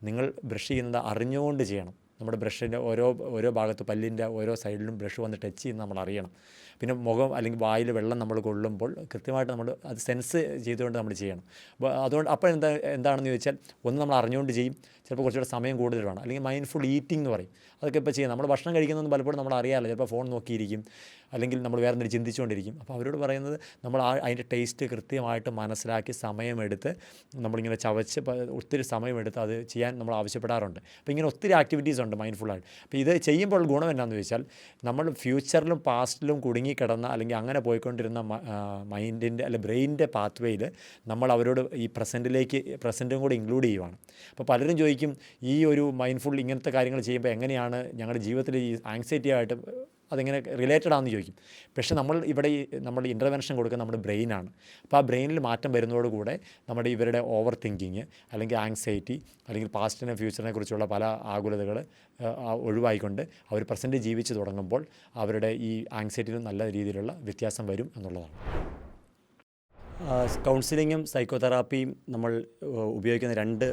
നിങ്ങൾ ബ്രഷ് ചെയ്യുന്നത് അറിഞ്ഞുകൊണ്ട് ചെയ്യണം. നമ്മുടെ ബ്രഷിൻ്റെ ഓരോ ഭാഗത്ത് പല്ലിൻ്റെ ഓരോ സൈഡിലും ബ്രഷ് വന്ന് ടച്ച് ചെയ്യുന്നത് നമ്മൾ അറിയണം. പിന്നെ മുഖം അല്ലെങ്കിൽ വായിൽ വെള്ളം നമ്മൾ കൊള്ളുമ്പോൾ കൃത്യമായിട്ട് നമ്മൾ അത് സെൻസ് ചെയ്തുകൊണ്ട് നമ്മൾ ചെയ്യണം. അതുകൊണ്ട് അപ്പോൾ എന്താണെന്ന് ചോദിച്ചാൽ, ഒന്ന് നമ്മൾ അറിഞ്ഞുകൊണ്ട് ചെയ്യും, ചിലപ്പോൾ കുറച്ചുകൂടെ സമയം കൂടുതൽ വേണം. അല്ലെങ്കിൽ മൈൻഡ്ഫുൾ ഈറ്റിംഗ് എന്ന് പറയും. അതൊക്കെ ഇപ്പോൾ ചെയ്യാം. നമ്മൾ ഭക്ഷണം കഴിക്കുന്നതൊന്നും പലപ്പോഴും നമ്മൾ അറിയാമല്ലോ. ചിലപ്പോൾ ഫോൺ നോക്കിയിരിക്കും, അല്ലെങ്കിൽ നമ്മൾ വേറെ എന്തെങ്കിലും ചിന്തിച്ചുകൊണ്ടിരിക്കും. അപ്പോൾ അവരോട് പറയുന്നത്, നമ്മൾ അതിൻ്റെ ടേസ്റ്റ് കൃത്യമായിട്ട് മനസ്സിലാക്കി സമയമെടുത്ത് നമ്മളിങ്ങനെ ചവച്ച് ഒത്തിരി സമയമെടുത്ത് അത് ചെയ്യാൻ നമ്മൾ ആവശ്യപ്പെടാറുണ്ട്. അപ്പോൾ ഇങ്ങനെ ഒത്തിരി ആക്ടിവിറ്റീസ് ഉണ്ട് മൈൻഡ്ഫുള്ളായിട്ട്. അപ്പോൾ ഇത് ചെയ്യുമ്പോൾ ഗുണം എന്താണെന്ന് ചോദിച്ചാൽ, നമ്മൾ ഫ്യൂച്ചറിലും പാസ്റ്റിലും കുടുങ്ങിക്കിടന്ന അല്ലെങ്കിൽ അങ്ങനെ പോയിക്കൊണ്ടിരുന്ന മൈൻഡിൻ്റെ അല്ലെങ്കിൽ ബ്രെയിനിൻ്റെ പാത്വേയിൽ നമ്മൾ അവരോട് ഈ പ്രസൻറ്റും കൂടി ഇൻക്ലൂഡ് ചെയ്യുവാണ്. അപ്പോൾ പലരും ചോദിക്കും, ഈ ഒരു മൈൻഡ്ഫുൾ ഇങ്ങനത്തെ കാര്യങ്ങൾ ചെയ്യുമ്പോൾ എങ്ങനെയാണ് ഞങ്ങളുടെ ജീവിതത്തിൽ ഈ ആങ്സൈറ്റി ആയിട്ട് അതെങ്ങനെ റിലേറ്റഡ് ആണെന്ന് ചോദിക്കും. പക്ഷേ നമ്മൾ ഇൻ്റർവെൻഷൻ കൊടുക്കുക നമ്മുടെ ബ്രെയിനാണ്. അപ്പോൾ ആ ബ്രെയിനിൽ മാറ്റം വരുന്നതോടുകൂടെ നമ്മുടെ ഇവരുടെ ഓവർ തിങ്കിങ് അല്ലെങ്കിൽ ആങ്സൈറ്റി അല്ലെങ്കിൽ പാസ്റ്റിനെ ഫ്യൂച്ചറിനെ കുറിച്ചുള്ള പല ആകുലതകൾ ഒഴിവായിക്കൊണ്ട് അവർ പ്രസൻറ്റ് ജീവിച്ച് തുടങ്ങുമ്പോൾ അവരുടെ ഈ ആങ്സൈറ്റിയിൽ നല്ല രീതിയിലുള്ള വ്യത്യാസം വരും എന്നുള്ളതാണ്. കൗൺസിലിങ്ങും സൈക്കോതെറാപ്പിയും നമ്മൾ ഉപയോഗിക്കുന്ന രണ്ട്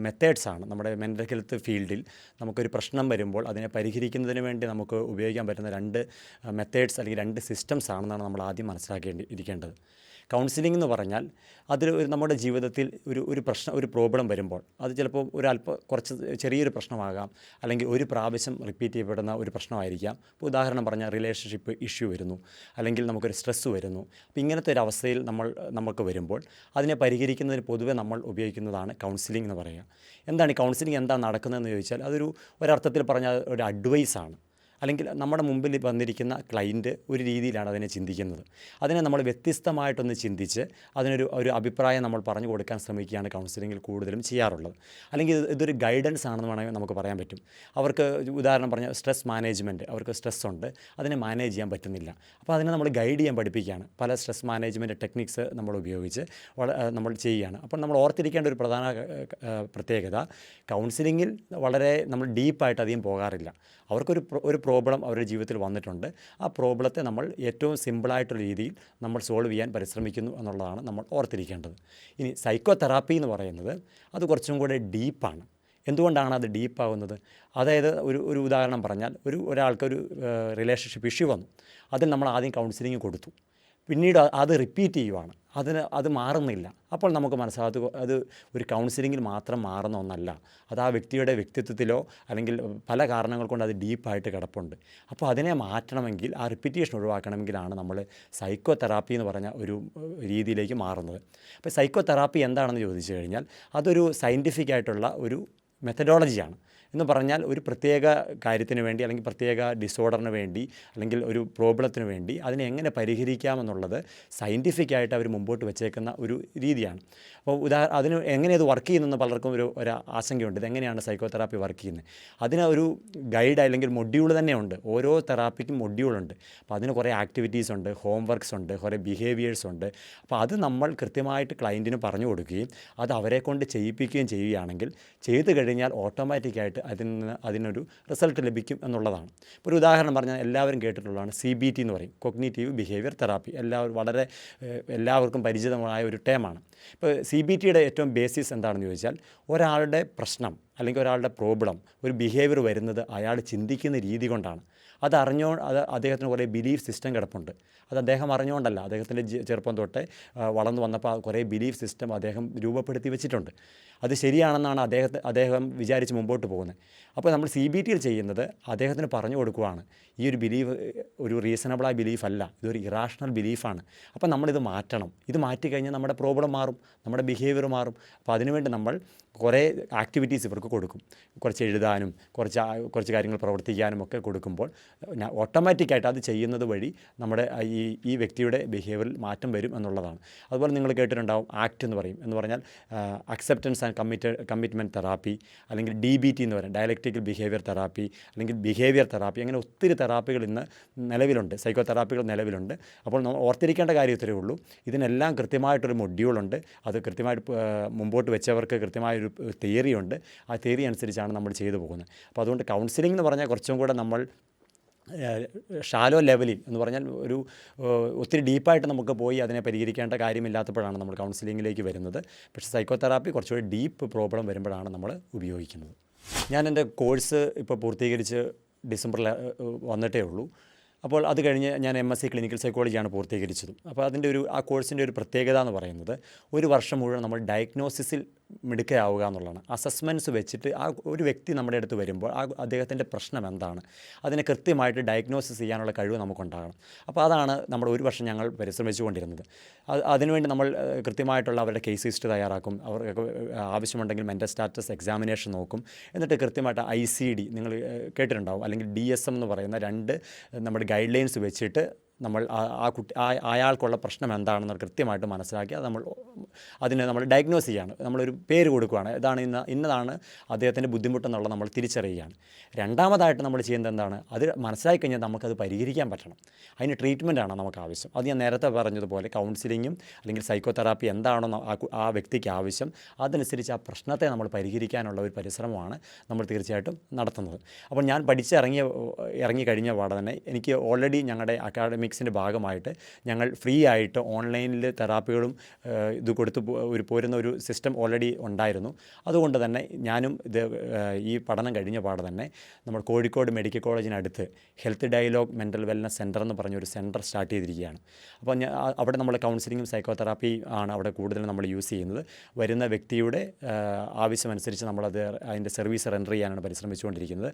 മെത്തേഡ്സാണ്. നമ്മുടെ മെൻ്റൽ ഹെൽത്ത് ഫീൽഡിൽ നമുക്കൊരു പ്രശ്നം വരുമ്പോൾ അതിനെ പരിഹരിക്കുന്നതിന് വേണ്ടി നമുക്ക് ഉപയോഗിക്കാൻ പറ്റുന്ന രണ്ട് മെത്തേഡ്സ് അല്ലെങ്കിൽ രണ്ട് സിസ്റ്റംസ് ആണെന്നാണ് നമ്മൾ ആദ്യം മനസ്സിലാക്കേണ്ടിയിരിക്കേണ്ടത്. കൗൺസിലിംഗ് എന്ന് പറഞ്ഞാൽ അതിൽ നമ്മുടെ ജീവിതത്തിൽ ഒരു പ്രോബ്ലം വരുമ്പോൾ അത് ചിലപ്പോൾ കുറച്ച് ചെറിയൊരു പ്രശ്നമാകാം, അല്ലെങ്കിൽ ഒരു പ്രാവശ്യം റിപ്പീറ്റ് ചെയ്യപ്പെടുന്ന ഒരു പ്രശ്നമായിരിക്കാം. ഇപ്പോൾ ഉദാഹരണം പറഞ്ഞാൽ റിലേഷൻഷിപ്പ് ഇഷ്യൂ വരുന്നു, അല്ലെങ്കിൽ നമുക്കൊരു സ്ട്രെസ്സ് വരുന്നു. അപ്പോൾ ഇങ്ങനത്തെ ഒരു അവസ്ഥയിൽ നമുക്ക് വരുമ്പോൾ അതിനെ പരിഹരിക്കുന്നതിന് പൊതുവെ നമ്മൾ ഉപയോഗിക്കുന്നതാണ് കൗൺസിലിംഗ് എന്ന് പറയുക. എന്താണ് ഈ കൗൺസിലിംഗ്, എന്താണ് നടക്കുന്നതെന്ന് ചോദിച്ചാൽ, ഒരർത്ഥത്തിൽ പറഞ്ഞാൽ ഒരു അഡ്വൈസാണ്. അല്ലെങ്കിൽ നമ്മുടെ മുമ്പിൽ വന്നിരിക്കുന്ന ക്ലയൻറ്റ് ഒരു രീതിയിലാണ് അതിനെ ചിന്തിക്കുന്നത്. അതിനെ നമ്മൾ വ്യത്യസ്തമായിട്ടൊന്ന് ചിന്തിച്ച് ഒരു അഭിപ്രായം നമ്മൾ പറഞ്ഞു കൊടുക്കാൻ ശ്രമിക്കുകയാണ് കൗൺസിലിങ്ങിൽ കൂടുതലും ചെയ്യാറുള്ളത്. അല്ലെങ്കിൽ ഇതൊരു ഗൈഡൻസ് ആണെന്ന് വേണമെങ്കിൽ നമുക്ക് പറയാൻ പറ്റും. അവർക്ക് ഉദാഹരണം പറഞ്ഞാൽ സ്ട്രെസ് മാനേജ്മെൻറ്റ്, അവർക്ക് സ്ട്രെസ് ഉണ്ട്, അതിനെ മാനേജ് ചെയ്യാൻ പറ്റുന്നില്ല. അപ്പോൾ അതിനെ നമ്മൾ ഗൈഡ് ചെയ്യാൻ പഠിപ്പിക്കുകയാണ്. പല സ്ട്രെസ് മാനേജ്മെൻറ്റ് ടെക്നിക്സ് നമ്മൾ ഉപയോഗിച്ച് നമ്മൾ ചെയ്യുകയാണ്. അപ്പോൾ നമ്മൾ ഓർത്തിരിക്കേണ്ട ഒരു പ്രധാന പ്രത്യേകത, കൗൺസിലിങ്ങിൽ വളരെ നമ്മൾ ഡീപ്പായിട്ട് അധികം പോകാറില്ല. അവർക്കൊരു പ്രോബ്ലം അവരുടെ ജീവിതത്തിൽ വന്നിട്ടുണ്ട്. ആ പ്രോബ്ലത്തെ നമ്മൾ ഏറ്റവും സിമ്പിളായിട്ടുള്ള രീതിയിൽ നമ്മൾ സോൾവ് ചെയ്യാൻ പരിശ്രമിക്കുന്നു എന്നുള്ളതാണ് നമ്മൾ ഓർത്തിരിക്കേണ്ടത്. ഇനി സൈക്കോതെറാപ്പി എന്ന് പറയുന്നത് അത് കുറച്ചും കൂടെ ഡീപ്പാണ്. എന്തുകൊണ്ടാണ് അത് ഡീപ്പാകുന്നത്? അതായത് ഒരു ഉദാഹരണം പറഞ്ഞാൽ, ഒരാൾക്കൊരു റിലേഷൻഷിപ്പ് ഇഷ്യൂ വന്നു. അതിൽ നമ്മൾ ആദ്യം കൗൺസിലിംഗ് കൊടുത്തു. പിന്നീട് അത് റിപ്പീറ്റ് ചെയ്യുവാണ്, അത് മാറുന്നില്ല. അപ്പോൾ നമുക്ക് മനസ്സിലാകത്ത് അത് ഒരു കൗൺസിലിങ്ങിൽ മാത്രം മാറുന്ന ഒന്നല്ല. അത് ആ വ്യക്തിയുടെ വ്യക്തിത്വത്തിലോ അല്ലെങ്കിൽ പല കാരണങ്ങൾ കൊണ്ട് അത് ഡീപ്പായിട്ട് കിടപ്പുണ്ട്. അപ്പോൾ അതിനെ മാറ്റണമെങ്കിൽ, ആ റിപ്പീറ്റേഷൻ ഒഴിവാക്കണമെങ്കിലാണ് നമ്മൾ സൈക്കോ തെറാപ്പി എന്ന് പറഞ്ഞ ഒരു രീതിയിലേക്ക് മാറുന്നത്. അപ്പോൾ സൈക്കോ തെറാപ്പി എന്താണെന്ന് ചോദിച്ചു കഴിഞ്ഞാൽ, അതൊരു സയൻറ്റിഫിക് ആയിട്ടുള്ള ഒരു മെത്തഡോളജിയാണ്. എന്ന് പറഞ്ഞാൽ ഒരു പ്രത്യേക കാര്യത്തിന് വേണ്ടി, അല്ലെങ്കിൽ പ്രത്യേക ഡിസോർഡറിന് വേണ്ടി, അല്ലെങ്കിൽ ഒരു പ്രോബ്ലത്തിന് വേണ്ടി അതിനെ എങ്ങനെ പരിഹരിക്കാമെന്നുള്ളത് സയൻറ്റിഫിക്കായിട്ട് അവർ മുമ്പോട്ട് വെച്ചേക്കുന്ന ഒരു രീതിയാണ്. അപ്പോൾ അതിന് എങ്ങനെ അത് വർക്ക് ചെയ്യുന്നെന്ന് പലർക്കും ഒരു ആശങ്കയുണ്ട്. ഇതെങ്ങനെയാണ് സൈക്കോതെറാപ്പി വർക്ക് ചെയ്യുന്നത്? അതിന് ഒരു ഗൈഡ് അല്ലെങ്കിൽ മൊഡ്യൂൾ തന്നെയുണ്ട്. ഓരോ തെറാപ്പിക്കും മൊഡ്യൂളുണ്ട്. അപ്പോൾ അതിന് കുറേ ആക്ടിവിറ്റീസ് ഉണ്ട്, ഹോം വർക്ക്സ് ഉണ്ട്, കുറേ ബിഹേവിയേഴ്സ് ഉണ്ട്. അപ്പോൾ അത് നമ്മൾ കൃത്യമായിട്ട് ക്ലയൻറ്റിന് പറഞ്ഞു കൊടുക്കുകയും അത് അവരെ കൊണ്ട് ചെയ്യിപ്പിക്കുകയും ചെയ്യുകയാണെങ്കിൽ, ചെയ്തു കഴിഞ്ഞാൽ ഓട്ടോമാറ്റിക്കായിട്ട് അതിനൊരു റിസൾട്ട് ലഭിക്കും എന്നുള്ളതാണ്. ഇപ്പോൾ ഒരു ഉദാഹരണം പറഞ്ഞാൽ എല്ലാവരും കേട്ടിട്ടുള്ളതാണ് CBT എന്ന് പറയും, കോഗ്നിറ്റീവ് ബിഹേവിയർ തെറാപ്പി. എല്ലാവർക്കും പരിചിതമായ ഒരു ടേമാണ്. ഇപ്പോൾ CBTയുടെ ഏറ്റവും ബേസിസ് എന്താണെന്ന് ചോദിച്ചാൽ, ഒരാളുടെ പ്രശ്നം അല്ലെങ്കിൽ ഒരാളുടെ പ്രോബ്ലം, ഒരു ബിഹേവിയർ വരുന്നത് അയാൾ ചിന്തിക്കുന്ന രീതി കൊണ്ടാണ്. അത് അദ്ദേഹത്തിന് കുറേ ബിലീഫ് സിസ്റ്റം കിടപ്പുണ്ട്. അത് അദ്ദേഹം അറിഞ്ഞുകൊണ്ടല്ല, അദ്ദേഹത്തിൻ്റെ ചെറുപ്പം തൊട്ടേ വളർന്നു വന്നപ്പോൾ കുറേ ബിലീഫ് സിസ്റ്റം അദ്ദേഹം രൂപപ്പെടുത്തി വെച്ചിട്ടുണ്ട്. അത് ശരിയാണെന്നാണ് അദ്ദേഹം വിചാരിച്ച് മുമ്പോട്ട് പോകുന്നത്. അപ്പോൾ നമ്മൾ CBTയിൽ ചെയ്യുന്നത് അദ്ദേഹത്തിന് പറഞ്ഞു കൊടുക്കുകയാണ്, ഈ ഒരു ബിലീഫ് ഒരു റീസണബിളായ ബിലീഫ് അല്ല, ഇതൊരു ഇറാഷണൽ ബിലീഫാണ്. അപ്പോൾ നമ്മളിത് മാറ്റണം. ഇത് മാറ്റിക്കഴിഞ്ഞാൽ നമ്മുടെ പ്രോബ്ലം മാറും. മാറും, നമ്മുടെ ബിഹേവിയർ മാറും. അപ്പോൾ അതിനുവേണ്ടി നമ്മൾ കുറേ ആക്ടിവിറ്റീസ് ഇവർക്ക് കൊടുക്കും. കുറച്ച് എഴുതാനും കുറച്ച് കാര്യങ്ങൾ പ്രവർത്തിക്കാനും ഒക്കെ കൊടുക്കുമ്പോൾ ഓട്ടോമാറ്റിക്കായിട്ട് അത് ചെയ്യുന്നത് വഴി നമ്മുടെ ഈ വ്യക്തിയുടെ ബിഹേവിയറിൽ മാറ്റം വരും എന്നുള്ളതാണ്. അതുപോലെ നിങ്ങൾ കേട്ടിട്ടുണ്ടാവും ആക്ട് എന്ന് പറഞ്ഞാൽ അക്സെപ്റ്റൻസ് ആൻഡ് കമ്മിറ്റ്മെൻറ്റ് തെറാപ്പി, അല്ലെങ്കിൽ DBT എന്ന് പറയും, ഡയലക്റ്റിക്കൽ ബിഹേവിയർ തെറാപ്പി, അല്ലെങ്കിൽ ബിഹേവിയർ തെറാപ്പി. അങ്ങനെ ഒത്തിരി തെറാപ്പികൾ ഇന്ന് നിലവിലുണ്ട്, സൈക്കോ തെറാപ്പികൾ നിലവിലുണ്ട്. അപ്പോൾ നമ്മൾ ഓർത്തിരിക്കേണ്ട കാര്യം ഇത്രയേ ഉള്ളൂ, ഇതിനെല്ലാം കൃത്യമായിട്ടൊരു മൊഡ്യൂളുണ്ട്. അത് കൃത്യമായിട്ട് മുമ്പോട്ട് വെച്ചവർക്ക് കൃത്യമായൊരു തിയറിയുണ്ട്. ആ തിയറി അനുസരിച്ചാണ് നമ്മൾ ചെയ്തു പോകുന്നത്. അപ്പോൾ അതുകൊണ്ട് കൗൺസിലിംഗ് എന്ന് പറഞ്ഞാൽ കുറച്ചും കൂടെ നമ്മൾ ഷാലോ ലെവലിൽ എന്ന് പറഞ്ഞാൽ ഒത്തിരി ഡീപ്പായിട്ട് നമുക്ക് പോയി അതിനെ പരിഹരിക്കേണ്ട കാര്യമില്ലാത്തപ്പോഴാണ് നമ്മൾ കൗൺസിലിങ്ങിലേക്ക് വരുന്നത്. പക്ഷേ സൈക്കോ തെറാപ്പി കുറച്ചുകൂടി ഡീപ്പ് പ്രോബ്ലം വരുമ്പോഴാണ് നമ്മൾ ഉപയോഗിക്കുന്നത്. ഞാൻ എൻ്റെ കോഴ്സ് ഇപ്പോൾ പൂർത്തീകരിച്ച് ഡിസംബറിൽ വന്നിട്ടേ ഉള്ളൂ. അപ്പോൾ അത് കഴിഞ്ഞ് ഞാൻ MSc ക്ലിനിക്കൽ സൈക്കോളജിയാണ് പൂർത്തീകരിച്ചതും. അപ്പോൾ ആ കോഴ്സിൻ്റെ ഒരു പ്രത്യേകത എന്ന് പറയുന്നത് 1 വർഷം മുഴുവൻ നമ്മൾ ഡയഗ്നോസിസിൽ മിടുക്കയാവുക എന്നുള്ളതാണ്. അസസ്മെൻറ്റ്സ് വെച്ചിട്ട് ഒരു വ്യക്തി നമ്മുടെ അടുത്ത് വരുമ്പോൾ അദ്ദേഹത്തിൻ്റെ പ്രശ്നം എന്താണ്, അതിനെ കൃത്യമായിട്ട് ഡയഗ്നോസിസ് ചെയ്യാനുള്ള കഴിവ് നമുക്കുണ്ടാകണം. അപ്പോൾ അതാണ് നമ്മൾ 1 വർഷം ഞങ്ങൾ പരിശ്രമിച്ചുകൊണ്ടിരുന്നത്. അതിനുവേണ്ടി നമ്മൾ കൃത്യമായിട്ടുള്ള അവരുടെ കേസ് ഹിസ്റ്ററി തയ്യാറാക്കും, അവർക്ക് ആവശ്യമുണ്ടെങ്കിൽ മെൻ്റൽ സ്റ്റാറ്റസ് എക്സാമിനേഷൻ നോക്കും. എന്നിട്ട് കൃത്യമായിട്ട് ICD നിങ്ങൾ കേട്ടിട്ടുണ്ടാവും, അല്ലെങ്കിൽ DSM എന്ന് പറയുന്ന 2 നമ്മുടെ ഗൈഡ് ലൈൻസ് വെച്ചിട്ട് നമ്മൾ അയാൾക്കുള്ള പ്രശ്നം എന്താണെന്ന് കൃത്യമായിട്ട് മനസ്സിലാക്കി അതിനെ നമ്മൾ ഡയഗ്നോസ് ചെയ്യാണ്, നമ്മളൊരു പേര് കൊടുക്കുകയാണ്, ഇന്നതാണ് അദ്ദേഹത്തിൻ്റെ ബുദ്ധിമുട്ടെന്നുള്ളത് നമ്മൾ തിരിച്ചറിയുകയാണ്. രണ്ടാമതായിട്ട് നമ്മൾ ചെയ്യുന്നത് എന്താണ്, അത് മനസ്സിലാക്കി കഴിഞ്ഞാൽ നമുക്കത് പരിഹരിക്കാൻ പറ്റണം. അതിന് ട്രീറ്റ്മെൻറ്റാണ് നമുക്ക് ആവശ്യം. അത് ഞാൻ നേരത്തെ പറഞ്ഞതുപോലെ കൗൺസിലിങ്ങും അല്ലെങ്കിൽ സൈക്കോ തെറാപ്പി എന്താണോ ആ വ്യക്തിക്ക് ആവശ്യം, അതനുസരിച്ച് ആ പ്രശ്നത്തെ നമ്മൾ പരിഹരിക്കാനുള്ള ഒരു പരിശ്രമമാണ് നമ്മൾ തീർച്ചയായിട്ടും നടത്തുന്നത്. അപ്പോൾ ഞാൻ ഇറങ്ങി കഴിഞ്ഞ പാടെ തന്നെ എനിക്ക് ഓൾറെഡി ഞങ്ങളുടെ അക്കാഡമിക്സിൻ്റെ ഭാഗമായിട്ട് ഞങ്ങൾ ഫ്രീ ആയിട്ട് ഓൺലൈനിൽ തെറാപ്പികളും ഇത് കൊടുത്ത് പോരുന്ന ഒരു സിസ്റ്റം ഓൾറെഡി ഉണ്ടായിരുന്നു. അതുകൊണ്ട് തന്നെ ഞാനും ഈ പഠനം കഴിഞ്ഞ പാടെ തന്നെ നമ്മൾ കോഴിക്കോട് മെഡിക്കൽ കോളേജിനടുത്ത് health dialogue mental wellness centre എന്ന് പറഞ്ഞൊരു സെൻറ്റർ സ്റ്റാർട്ട് ചെയ്തിരിക്കുകയാണ്. അപ്പോൾ അവിടെ നമ്മൾ കൗൺസിലിങ്ങും സൈക്കോ തെറാപ്പി ആണ് അവിടെ കൂടുതൽ നമ്മൾ യൂസ് ചെയ്യുന്നത്. വരുന്ന വ്യക്തിയുടെ ആവശ്യമനുസരിച്ച് അതിൻ്റെ സർവീസ് റെൻഡർ ചെയ്യാനാണ് പരിശ്രമിച്ചുകൊണ്ടിരിക്കുന്നത്.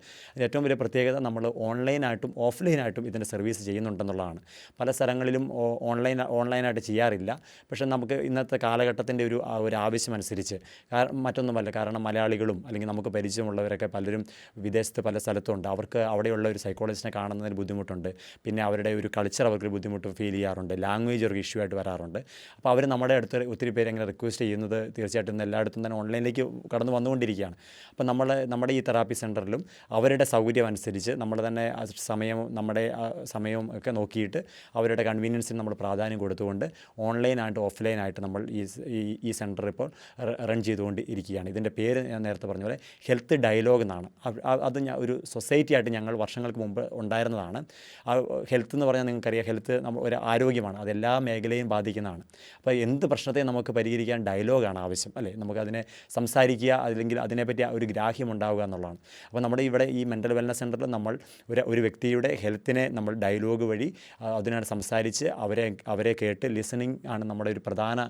ഏറ്റവും വലിയ പ്രത്യേകത നമ്മൾ ഓൺലൈനായിട്ടും ഓഫ്ലൈനായിട്ടും ഇതിൻ്റെ സർവീസ് ചെയ്യുന്നുണ്ടെന്നുള്ളതാണ്. പല സ്ഥലങ്ങളിലും ഓൺലൈനായിട്ട് ചെയ്യാറില്ല. പക്ഷേ നമുക്ക് ഇന്നത്തെ കാലഘട്ടത്തിൻ്റെ ഒരു ആവശ്യമനുസരിച്ച് മറ്റൊന്നുമല്ല, കാരണം മലയാളികളും അല്ലെങ്കിൽ നമുക്ക് പരിചയമുള്ളവരൊക്കെ പലരും വിദേശത്ത് പല സ്ഥലത്തുണ്ട്. അവർക്ക് അവിടെയുള്ള ഒരു സൈക്കോളജിസ്റ്റിനെ കാണുന്നതിന് ബുദ്ധിമുട്ടുണ്ട്. പിന്നെ അവരുടെ ഒരു കൾച്ചർ അവർക്ക് ബുദ്ധിമുട്ട് ഫീൽ ചെയ്യാറുണ്ട്. ലാംഗ്വേജ് ഒരു ഇഷ്യൂ ആയിട്ട് വരാറുണ്ട്. അപ്പോൾ അവർ നമ്മുടെ അടുത്ത് ഒത്തിരി പേര് അങ്ങനെ റിക്വസ്റ്റ് ചെയ്യുന്നത് തീർച്ചയായിട്ടും എല്ലായിടത്തും തന്നെ ഓൺലൈനിലേക്ക് കടന്നു വന്നുകൊണ്ടിരിക്കുകയാണ്. അപ്പോൾ നമ്മുടെ ഈ തെറാപ്പി സെൻറ്ററിലും അവരുടെ സൗകര്യം അനുസരിച്ച് നമ്മൾ തന്നെ നമ്മുടെ സമയവും ഒക്കെ നോക്കിയിട്ട് അവരുടെ കൺവീനിയൻസിന് നമ്മൾ പ്രാധാന്യം കൊടുത്തുകൊണ്ട് ഓൺലൈനായിട്ട് ഓഫ്ലൈനായിട്ട് നമ്മൾ ഈ സെൻറ്റർ ഇപ്പോൾ റൺ ചെയ്തുകൊണ്ട് ഇരിക്കുകയാണ്. ഇതിൻ്റെ പേര് ഞാൻ നേരത്തെ പറഞ്ഞ പോലെ ഹെൽത്ത് ഡയലോഗ് എന്നാണ്. അത് ഒരു സൊസൈറ്റി ആയിട്ട് ഞങ്ങൾ വർഷങ്ങൾക്ക് മുമ്പ് ഉണ്ടായിരുന്നതാണ്. ആ ഹെൽത്ത് എന്ന് പറഞ്ഞാൽ നിങ്ങൾക്കറിയാം, ഹെൽത്ത് ഒരു ആരോഗ്യമാണ്, അതെല്ലാ മേഖലയും ബാധിക്കുന്നതാണ്. അപ്പോൾ എന്ത് പ്രശ്നത്തെ നമുക്ക് പരിഹരിക്കാൻ ഡയലോഗാണ് ആവശ്യം, അല്ലേ? നമുക്കതിനെ സംസാരിക്കുക, അല്ലെങ്കിൽ അതിനെപ്പറ്റി ഒരു ഗ്രാഹ്യം ഉണ്ടാവുക എന്നുള്ളതാണ്. അപ്പോൾ നമ്മുടെ ഇവിടെ ഈ മെൻ്റൽ വെൽനസ് സെൻറ്ററിൽ നമ്മൾ ഒരു വ്യക്തിയുടെ ഹെൽത്തിനെ നമ്മൾ ഡയലോഗ് വഴി അതിനാണ് സംസാരിച്ച് അവരെ കേട്ട് ലിസണിങ് ആണ് നമ്മുടെ ഒരു പ്രധാന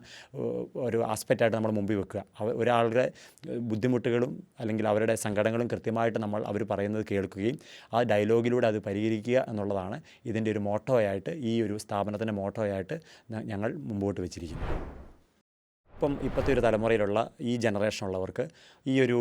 ഒരു ആസ്പെക്റ്റായിട്ട് നമ്മൾ മുമ്പിൽ വെക്കുക. ഒരാളുടെ ബുദ്ധിമുട്ടുകളും അല്ലെങ്കിൽ അവരുടെ സങ്കടങ്ങളും കൃത്യമായിട്ട് അവർ പറയുന്നത് കേൾക്കുകയും ആ ഡയലോഗിലൂടെ അത് പരിഹരിക്കുക എന്നുള്ളതാണ് ഇതിൻ്റെ ഒരു മോട്ടോയായിട്ട്, ഈ ഒരു സ്ഥാപനത്തിൻ്റെ മോട്ടോയായിട്ട് ഞങ്ങൾ മുമ്പോട്ട് വെച്ചിരിക്കുന്നത്. ഇപ്പോഴത്തെ ഒരു തലമുറയിലുള്ള ഈ ജനറേഷനുള്ളവർക്ക് ഈ ഒരു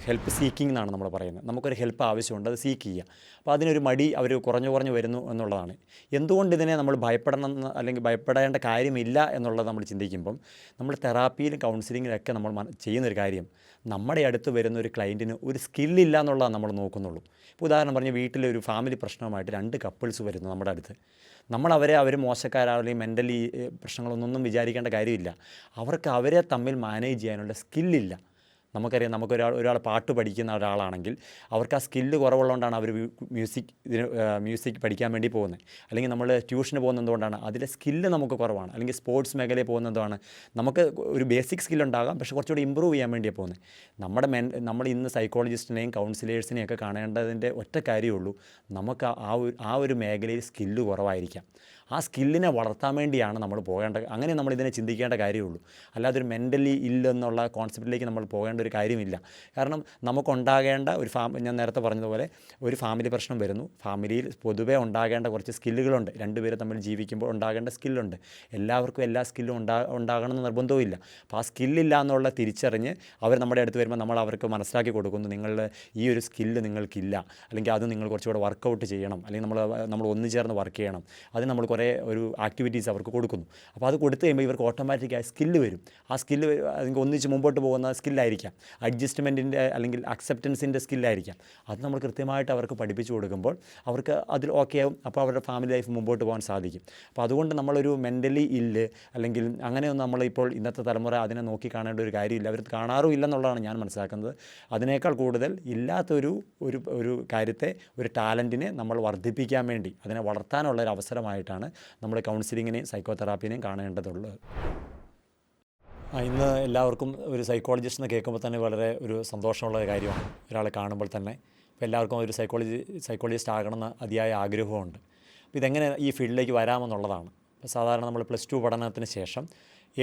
ഹെൽപ്പ് സീക്കിംഗ് എന്നാണ് നമ്മൾ പറയുന്നത്. നമുക്കൊരു ഹെൽപ്പ് ആവശ്യമുണ്ട്, അത് സീക്ക് ചെയ്യുക. അപ്പോൾ അതിനൊരു മടി അവർ കുറഞ്ഞു വരുന്നു എന്നുള്ളതാണ്. എന്തുകൊണ്ട് ഇതിനെ നമ്മൾ ഭയപ്പെടണം അല്ലെങ്കിൽ ഭയപ്പെടേണ്ട കാര്യമില്ല എന്നുള്ളത് നമ്മൾ ചിന്തിക്കുമ്പം, നമ്മൾ തെറാപ്പിയിലും കൗൺസിലിങ്ങിലൊക്കെ നമ്മൾ ചെയ്യുന്നൊരു കാര്യം, നമ്മുടെ അടുത്ത് വരുന്ന ഒരു ക്ലയൻറ്റിന് ഒരു സ്കില്ലില്ല എന്നുള്ളതാണ് നമ്മൾ നോക്കുന്നുള്ളൂ. ഇപ്പോൾ ഉദാഹരണം പറഞ്ഞാൽ വീട്ടിലൊരു ഫാമിലി പ്രശ്നവുമായിട്ട് 2 കപ്പിൾസ് വരുന്നു നമ്മുടെ അടുത്ത്. അവർ മോശക്കാരാ അല്ലെങ്കിൽ മെൻ്റലി പ്രശ്നങ്ങളൊന്നും വിചാരിക്കേണ്ട കാര്യമില്ല. അവരെ തമ്മിൽ മാനേജ് ചെയ്യാനുള്ള സ്കില്ലില്ല. നമുക്കറിയാം, ഒരാൾ പാട്ട് പഠിക്കുന്ന ഒരാളാണെങ്കിൽ അവർക്ക് ആ സ്കില്ല് കുറവുള്ളതുകൊണ്ടാണ് അവർ മ്യൂസിക് പഠിക്കാൻ വേണ്ടി പോകുന്നത്. അല്ലെങ്കിൽ നമ്മൾ ട്യൂഷന് പോകുന്നതുകൊണ്ടാണ് അതിലെ സ്കില്ല് നമുക്ക് കുറവാണ്. അല്ലെങ്കിൽ സ്പോർട്സ് മേഖലയിൽ പോകുന്നതുമാണ്, നമുക്ക് ഒരു ബേസിക് സ്കില്ലുണ്ടാകാം, പക്ഷേ കുറച്ചുകൂടി ഇമ്പ്രൂവ് ചെയ്യാൻ വേണ്ടിയാണ് പോകുന്നത്. നമ്മൾ ഇന്ന് സൈക്കോളജിസ്റ്റിനെയും കൗൺസിലേഴ്സിനെയും ഒക്കെ കാണേണ്ടതിൻ്റെ ഒറ്റ കാര്യമുള്ളൂ, നമുക്ക് ആ ഒരു മേഖലയിൽ സ്കില്ല് കുറവായിരിക്കാം. ആ സ്കില്ലിനെ വളർത്താൻ വേണ്ടിയാണ് നമ്മൾ പോകേണ്ടത്. അങ്ങനെ നമ്മളിതിനെ ചിന്തിക്കേണ്ട കാര്യമുള്ളൂ. അല്ലാതെ ഒരു മെൻ്റലി ഇല്ലെന്നുള്ള കോൺസെപ്റ്റിലേക്ക് നമ്മൾ പോകേണ്ട ഒരു കാര്യമില്ല. കാരണം നമുക്കുണ്ടാകേണ്ട ഒരു ഞാൻ നേരത്തെ പറഞ്ഞതുപോലെ ഒരു ഫാമിലി പ്രശ്നം വരുന്നു, ഫാമിലിയിൽ പൊതുവേ ഉണ്ടാകേണ്ട കുറച്ച് സ്കില്ലുകളുണ്ട്, രണ്ടുപേരും തമ്മിൽ ജീവിക്കുമ്പോൾ ഉണ്ടാകേണ്ട സ്കില്ലുണ്ട്. എല്ലാവർക്കും എല്ലാ സ്കില്ലും ഉണ്ടാകണമെന്ന് നിർബന്ധവുമില്ല. അപ്പോൾ ആ സ്കില്ലില്ല എന്നുള്ള തിരിച്ചറിഞ്ഞ് അവർ നമ്മുടെ അടുത്ത് വരുമ്പോൾ നമ്മൾ അവർക്ക് മനസ്സിലാക്കി കൊടുക്കുന്നു, നിങ്ങളുടെ ഈ ഒരു സ്കില്ല് നിങ്ങൾക്കില്ല, അല്ലെങ്കിൽ അത് നിങ്ങൾ കുറച്ചുകൂടെ വർക്കൗട്ട് ചെയ്യണം, അല്ലെങ്കിൽ നമ്മൾ ഒന്നു ചേർന്ന് വർക്ക് ചെയ്യണം. അതിന് നമ്മൾ കുറേ ഒരു ആക്ടിവിറ്റീസ് അവർക്ക് കൊടുക്കുന്നു. അപ്പോൾ അത് കൊടുത്തു കഴിയുമ്പോൾ ഇവർക്ക് ഓട്ടോമാറ്റിക്കായി സ്കില്ല് വരും. ആ സ്കില്ല് അല്ലെങ്കിൽ ഒന്നിച്ച് മുമ്പോട്ട് പോകുന്ന സ്കില്ലായിരിക്കാം, അഡ്ജസ്റ്റ്മെൻറ്റിൻ്റെ അല്ലെങ്കിൽ അക്സെപ്റ്റൻസിൻ്റെ സ്കില്ലായിരിക്കാം. അത് നമ്മൾ കൃത്യമായിട്ട് അവർക്ക് പഠിപ്പിച്ചു കൊടുക്കുമ്പോൾ അവർക്ക് അതിൽ ഓക്കെ ആവും. അപ്പോൾ അവരുടെ ഫാമിലി ലൈഫ് മുമ്പോട്ട് പോകാൻ സാധിക്കും. അപ്പോൾ അതുകൊണ്ട് നമ്മളൊരു മെൻ്റലി ഇല്ല് അല്ലെങ്കിൽ അങ്ങനെയൊന്നും നമ്മളിപ്പോൾ ഇന്നത്തെ തലമുറ അതിനെ നോക്കി കാണേണ്ട ഒരു കാര്യമില്ല, അവർ കാണാറും ഇല്ലെന്നുള്ളതാണ് ഞാൻ മനസ്സിലാക്കുന്നത്. അതിനേക്കാൾ കൂടുതൽ ഇല്ലാത്തൊരു ഒരു കാര്യത്തെ, ഒരു ടാലൻറ്റിനെ നമ്മൾ വർദ്ധിപ്പിക്കാൻ വേണ്ടി അതിനെ വളർത്താനുള്ള ഒരു അവസരമായിട്ടാണ് നമ്മൾ കൗൺസിലിങ്ങിനെയും സൈക്കോതെറാപ്പിനെയും കാണേണ്ടതുള്ളത്. ഇന്ന് എല്ലാവർക്കും ഒരു സൈക്കോളജിസ്റ്റ് എന്ന് കേൾക്കുമ്പോൾ തന്നെ വളരെ ഒരു സന്തോഷമുള്ള കാര്യമാണ്, ഒരാളെ കാണുമ്പോൾ തന്നെ. ഇപ്പോൾ എല്ലാവർക്കും ഒരു സൈക്കോളജിസ്റ്റ് ആകണമെന്ന് അതിയായ ആഗ്രഹമുണ്ട്. അപ്പോൾ ഇതെങ്ങനെ ഈ ഫീൽഡിലേക്ക് വരാമെന്നുള്ളതാണ്. ഇപ്പോൾ സാധാരണ നമ്മൾ +2 പഠനത്തിന് ശേഷം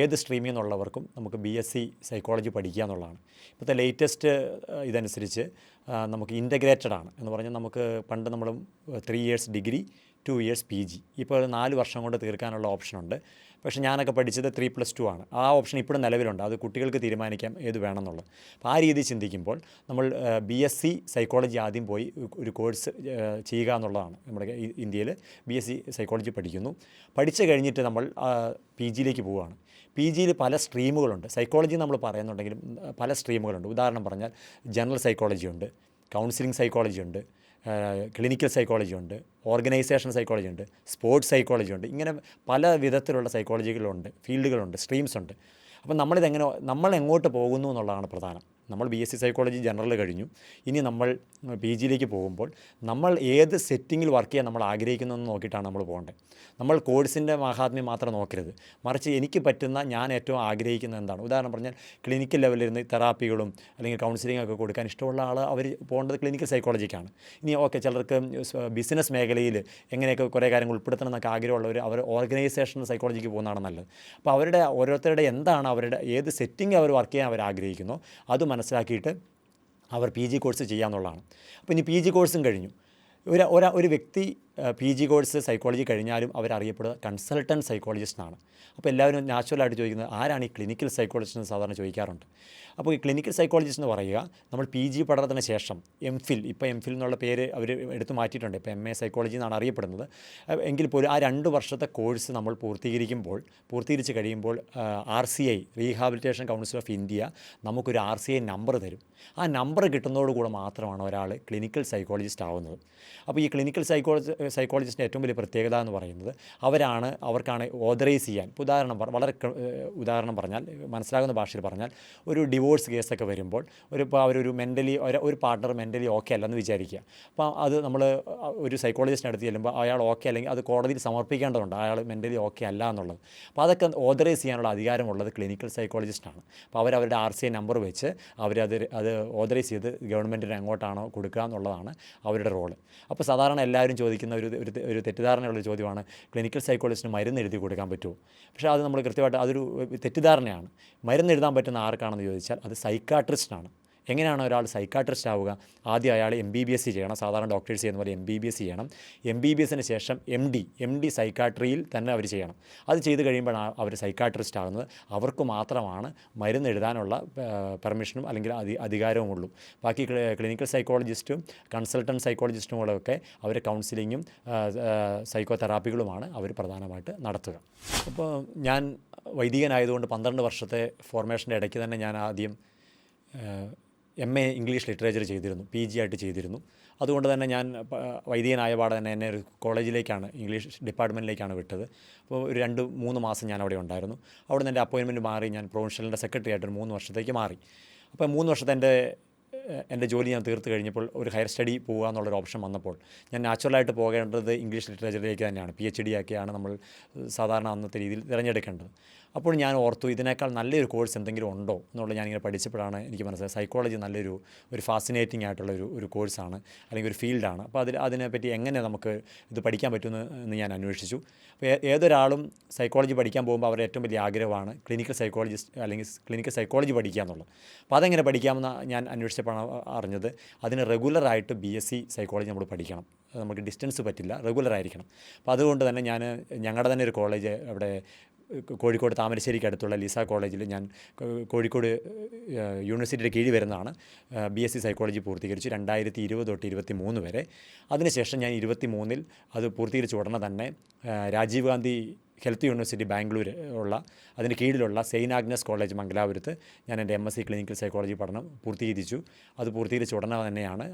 ഏത് സ്ട്രീമിൽ നിന്നുള്ളവർക്കും നമുക്ക് BSc സൈക്കോളജി പഠിക്കുക എന്നുള്ളതാണ്. ഇപ്പോഴത്തെ ലേറ്റസ്റ്റ് ഇതനുസരിച്ച് നമുക്ക് ഇൻ്റഗ്രേറ്റഡ് ആണ് എന്ന് പറഞ്ഞാൽ നമുക്ക് പണ്ട് നമ്മൾ 3 years ഡിഗ്രി 2 years PG, ഇപ്പോൾ 4 വർഷം കൊണ്ട് തീർക്കാനുള്ള ഓപ്ഷനുണ്ട്. പക്ഷേ ഞാനൊക്കെ പഠിച്ചത് 3+2 ആണ്. ആ ഓപ്ഷൻ ഇപ്പോഴും നിലവിലുണ്ട്, അത് കുട്ടികൾക്ക് തീരുമാനിക്കാം ഏത് വേണമെന്നുള്ളത്. അപ്പോൾ ആ രീതി ചിന്തിക്കുമ്പോൾ നമ്മൾ BSc സൈക്കോളജി ആദ്യം പോയി ഒരു കോഴ്സ് ചെയ്യുക എന്നുള്ളതാണ്. നമ്മുടെ ഇന്ത്യയിൽ BSc സൈക്കോളജി പഠിക്കുന്നു. പഠിച്ചു കഴിഞ്ഞിട്ട് നമ്മൾ PGയിലേക്ക് പോവുകയാണ്. PGയിൽ പല സ്ട്രീമുകളുണ്ട്. സൈക്കോളജി നമ്മൾ പറയുന്നുണ്ടെങ്കിലും പല സ്ട്രീമുകളുണ്ട്. ഉദാഹരണം പറഞ്ഞാൽ ജനറൽ സൈക്കോളജി ഉണ്ട്, കൗൺസിലിംഗ് സൈക്കോളജി ഉണ്ട്, ക്ലിനിക്കൽ സൈക്കോളജി ഉണ്ട്, ഓർഗനൈസേഷൻ സൈക്കോളജി ഉണ്ട്, സ്പോർട്സ് സൈക്കോളജി ഉണ്ട്. ഇങ്ങനെ പല വിധത്തിലുള്ള സൈക്കോളജികളുണ്ട്, ഫീൽഡുകളുണ്ട്, സ്ട്രീംസ് ഉണ്ട്. അപ്പം നമ്മൾ എങ്ങോട്ട് പോകുന്നു എന്നുള്ളതാണ് പ്രധാനം. നമ്മൾ BSc സൈക്കോളജി ജനറൽ കഴിഞ്ഞു, ഇനി നമ്മൾ PGയിലേക്ക് പോകുമ്പോൾ നമ്മൾ ഏത് സെറ്റിങ്ങിൽ വർക്ക് ചെയ്യാൻ നമ്മൾ ആഗ്രഹിക്കുന്നതെന്ന് നോക്കിയിട്ടാണ് നമ്മൾ പോകേണ്ടത്. നമ്മൾ കോഴ്സിൻ്റെ മഹാത്മ്യം മാത്രം നോക്കരുത്, മറിച്ച് എനിക്ക് പറ്റുന്ന, ഞാൻ ഏറ്റവും ആഗ്രഹിക്കുന്നത് എന്താണ്. ഉദാഹരണം പറഞ്ഞാൽ ക്ലിനിക്കൽ ലെവലിരുന്ന് തെറാപ്പികളും അല്ലെങ്കിൽ കൗൺസിലിംഗ് ഒക്കെ കൊടുക്കാൻ ഇഷ്ടമുള്ള ആൾ അവർ പോകേണ്ടത് ക്ലിനിക്കൽ സൈക്കോളജിക്കാണ്. ഇനി ചിലർക്ക് ബിസിനസ് മേഖലയിൽ എങ്ങനെയൊക്കെ കുറേ കാര്യങ്ങൾ ഉൾപ്പെടുത്തണം എന്നൊക്കെ ആഗ്രഹമുള്ളവർ അവർ ഓർഗനൈസേഷൻ സൈക്കോളജിക്ക് പോകുന്നതാണ് നല്ലത്. അപ്പോൾ ഓരോരുത്തരുടെ എന്താണ് അവരുടെ ഏത് സെറ്റിംഗ് അവർ വർക്ക് ചെയ്യാൻ അവർ ആഗ്രഹിക്കുന്നു അത് മനസ്സിലാക്കിയിട്ട് അവർ PG കോഴ്സ് ചെയ്യാമെന്നുള്ളതാണ്. അപ്പോൾ ഇനി PG കോഴ്സും കഴിഞ്ഞു, ഒരു വ്യക്തി PG കോഴ്സ് സൈക്കോളജി കഴിഞ്ഞാലും അവരറിയപ്പെടുക കൺസൾട്ടൻറ്റ് സൈക്കോളജിസ്റ്റ് ആണ്. അപ്പോൾ എല്ലാവരും നാച്ചുറലായിട്ട് ചോദിക്കുന്നത് ആരാണ് ഈ ക്ലിനിക്കൽ സൈക്കോളജിസ്റ്റ് എന്ന് സാധാരണ ചോദിക്കാറുണ്ട്. അപ്പോൾ ഈ ക്ലിനിക്കൽ സൈക്കോളജിസ്റ്റ് എന്ന് പറയുക നമ്മൾ PG പഠനത്തിന് ശേഷം MPhil, ഇപ്പോൾ MPhil എന്നുള്ള പേര് അവർ എടുത്തു മാറ്റിയിട്ടുണ്ട്, ഇപ്പോൾ MA സൈക്കോളജി എന്നാണ് അറിയപ്പെടുന്നത്. എങ്കിൽ പോലും ആ 2 വർഷത്തെ കോഴ്സ് നമ്മൾ പൂർത്തീകരിച്ച് കഴിയുമ്പോൾ RCI, rehabilitation council of India, നമുക്കൊരു RCI നമ്പർ തരും. ആ നമ്പർ കിട്ടുന്നതോടുകൂടെ മാത്രമാണ് ഒരാൾ ക്ലിനിക്കൽ സൈക്കോളജിസ്റ്റ് ആവുന്നത്. അപ്പോൾ ഈ ക്ലിനിക്കൽ സൈക്കോളജിസ്റ്റിൻ്റെ ഏറ്റവും വലിയ പ്രത്യേകത എന്ന് പറയുന്നത് അവർക്കാണ് ഓതറൈസ് ചെയ്യാൻ. ഇപ്പോൾ ഉദാഹരണം പറഞ്ഞാൽ, മനസ്സിലാകുന്ന ഭാഷയിൽ പറഞ്ഞാൽ, ഒരു ഡിവോഴ്സ് കേസൊക്കെ വരുമ്പോൾ അവരൊരു ഒരു പാർട്ണർ മെൻ്റലി ഓക്കെ അല്ലെന്ന് വിചാരിക്കുക. അപ്പോൾ അത് നമ്മൾ ഒരു സൈക്കോളജിസ്റ്റിൻ്റെ അടുത്ത് ചെല്ലുമ്പോൾ അയാൾ ഓക്കെ അല്ലെങ്കിൽ അത് കോടതിയിൽ സമർപ്പിക്കേണ്ടതുണ്ട്, അയാൾ മെൻ്റലി ഓക്കെ അല്ല എന്നുള്ളത്. അപ്പോൾ അതൊക്കെ ഓതറൈസ് ചെയ്യാനുള്ള അധികാരമുള്ളത് ക്ലിനിക്കൽ സൈക്കോളജിസ്റ്റാണ്. അപ്പോൾ അവരുടെ RCI നമ്പർ വെച്ച് അത് ഓതറൈസ് ചെയ്ത് ഗവൺമെൻറ്റിന് എങ്ങോട്ടാണോ കൊടുക്കുക എന്നുള്ളതാണ് അവരുടെ റോള്. അപ്പോൾ സാധാരണ എല്ലാവരും ചോദിക്കുന്ന ഒരു തെറ്റിദ്ധാരണയുള്ള ചോദ്യമാണ്, ക്ലിനിക്കൽ സൈക്കോളജിസ്റ്റിന് മരുന്ന് എഴുതി കൊടുക്കാൻ പറ്റുമോ? പക്ഷേ അത് നമ്മൾ കൃത്യമായിട്ട് അതൊരു തെറ്റിദ്ധാരണയാണ്. മരുന്ന് എഴുതാൻ പറ്റുന്ന ആർക്കാണെന്ന് ചോദിച്ചാൽ അത് സൈക്കാട്രിസ്റ്റാണ്. എങ്ങനെയാണ് ഒരാൾ സൈക്കാട്രിസ്റ്റ് ആവുക? ആദ്യം അയാൾ MBBS ചെയ്യണം, സാധാരണ ഡോക്ടേഴ്സ് ചെയ്യുന്ന പോലെ MBBS ചെയ്യണം. MBBSന് ശേഷം MD സൈക്കാട്രിയിൽ തന്നെ അവർ ചെയ്യണം. അത് ചെയ്ത് കഴിയുമ്പോഴാണ് അവർ സൈക്കാട്രിസ്റ്റ് ആകുന്നത്. അവർക്ക് മാത്രമാണ് മരുന്ന് എഴുതാനുള്ള പെർമിഷനും അല്ലെങ്കിൽ അധികാരവും ഉള്ളൂ. ബാക്കി ക്ലിനിക്കൽ സൈക്കോളജിസ്റ്റും കൺസൾട്ടൻറ്റ് സൈക്കോളജിസ്റ്റുകളൊക്കെ അവർ കൗൺസിലിങ്ങും സൈക്കോതെറാപ്പികളുമാണ് അവർ പ്രധാനമായിട്ട് നടത്തുക. അപ്പോൾ ഞാൻ വൈദികനായതുകൊണ്ട് 12 വർഷത്തെ ഫോർമേഷൻ്റെ ഇടയ്ക്ക് തന്നെ ഞാൻ ആദ്യം MA ഇംഗ്ലീഷ് ലിറ്ററേച്ചർ ചെയ്തിരുന്നു, PG ആയിട്ട് ചെയ്തിരുന്നു. അതുകൊണ്ട് തന്നെ ഞാൻ വൈദികനായ പാടെ തന്നെ എന്നെ ഒരു കോളേജിലേക്കാണ്, ഇംഗ്ലീഷ് ഡിപ്പാർട്ട്മെൻറ്റിലേക്കാണ് വിട്ടത്. അപ്പോൾ ഒരു 2-3 മാസം ഞാൻ അവിടെ ഉണ്ടായിരുന്നു. അവിടെ നിന്ന് എൻ്റെ അപ്പോയിൻമെൻറ്റ് മാറി ഞാൻ പ്രൊവിൻഷ്യലിൻ്റെ സെക്രട്ടറി ആയിട്ട് 3 വർഷത്തേക്ക് മാറി. അപ്പോൾ 3 വർഷത്തെ എൻ്റെ ജോലി ഞാൻ തീർത്ത് കഴിഞ്ഞപ്പോൾ ഒരു ഹയർ സ്റ്റഡി പോകുക എന്നുള്ളൊരു ഓപ്ഷൻ വന്നപ്പോൾ ഞാൻ നാച്ചുറലായിട്ട് പോകേണ്ടത് ഇംഗ്ലീഷ് ലിറ്ററേച്ചറിലേക്ക് തന്നെയാണ്. PhD ഒക്കെയാണ് നമ്മൾ സാധാരണ അന്നത്തെ രീതിയിൽ തിരഞ്ഞെടുക്കേണ്ടത്. അപ്പോൾ ഞാൻ ഓർത്തു ഇതിനേക്കാൾ നല്ലൊരു കോഴ്സ് എന്തെങ്കിലും ഉണ്ടോ എന്നുള്ളത് ഞാനിങ്ങനെ പഠിച്ചപ്പോഴാണ് എനിക്ക് മനസ്സിലായത് സൈക്കോളജി ഒരു ഫാസിനേറ്റിംഗ് ആയിട്ടുള്ള ഒരു കോഴ്സാണ്, അല്ലെങ്കിൽ ഒരു ഫീൽഡാണ്. അപ്പോൾ അതിനെപ്പറ്റി എങ്ങനെ നമുക്ക് ഇത് പഠിക്കാൻ പറ്റുമെന്ന് ഞാൻ അന്വേഷിച്ചു. അപ്പോൾ ഏതൊരാളും സൈക്കോളജി പഠിക്കാൻ പോകുമ്പോൾ അവരുടെ ഏറ്റവും വലിയ ആഗ്രഹമാണ് ക്ലിനിക്കൽ സൈക്കോളജിസ്റ്റ് അല്ലെങ്കിൽ ക്ലിനിക്കൽ സൈക്കോളജി പഠിക്കുക എന്നുള്ളത്. അപ്പോൾ അതെങ്ങനെ പഠിക്കാമെന്ന് ഞാൻ അന്വേഷിച്ചപ്പോഴാണ് അറിഞ്ഞത് അതിന് റെഗുലറായിട്ട് BSc സൈക്കോളജി നമ്മൾ പഠിക്കണം. നമുക്ക് ഡിസ്റ്റൻസ് പറ്റില്ല, റെഗുലറായിരിക്കണം. അപ്പോൾ അതുകൊണ്ട് തന്നെ ഞങ്ങളുടെ തന്നെ ഒരു കോളേജ് അവിടെ കോഴിക്കോട് താമരശ്ശേരിക്ക് അടുത്തുള്ള ലിസ കോളേജിൽ ഞാൻ കോഴിക്കോട് യൂണിവേഴ്സിറ്റിയുടെ കീഴിൽ വരുന്നതാണ് BSc സൈക്കോളജി പൂർത്തീകരിച്ചു 2020 തൊട്ട് 2023 വരെ. അതിനുശേഷം ഞാൻ 2023 അത് പൂർത്തീകരിച്ച ഉടനെ തന്നെ രാജീവ് ഗാന്ധി ഹെൽത്ത് യൂണിവേഴ്സിറ്റി ബാംഗ്ലൂർ അതിൻ്റെ കീഴിലുള്ള സെയിൻറ്റ് ആഗ്നസ് കോളേജ് മംഗലാപുരത്ത് ഞാൻ എൻ്റെ MSc ക്ലിനിക്കൽ സൈക്കോളജി പഠനം പൂർത്തീകരിച്ചു. അത് പൂർത്തീകരിച്ച ഉടനെ തന്നെയാണ്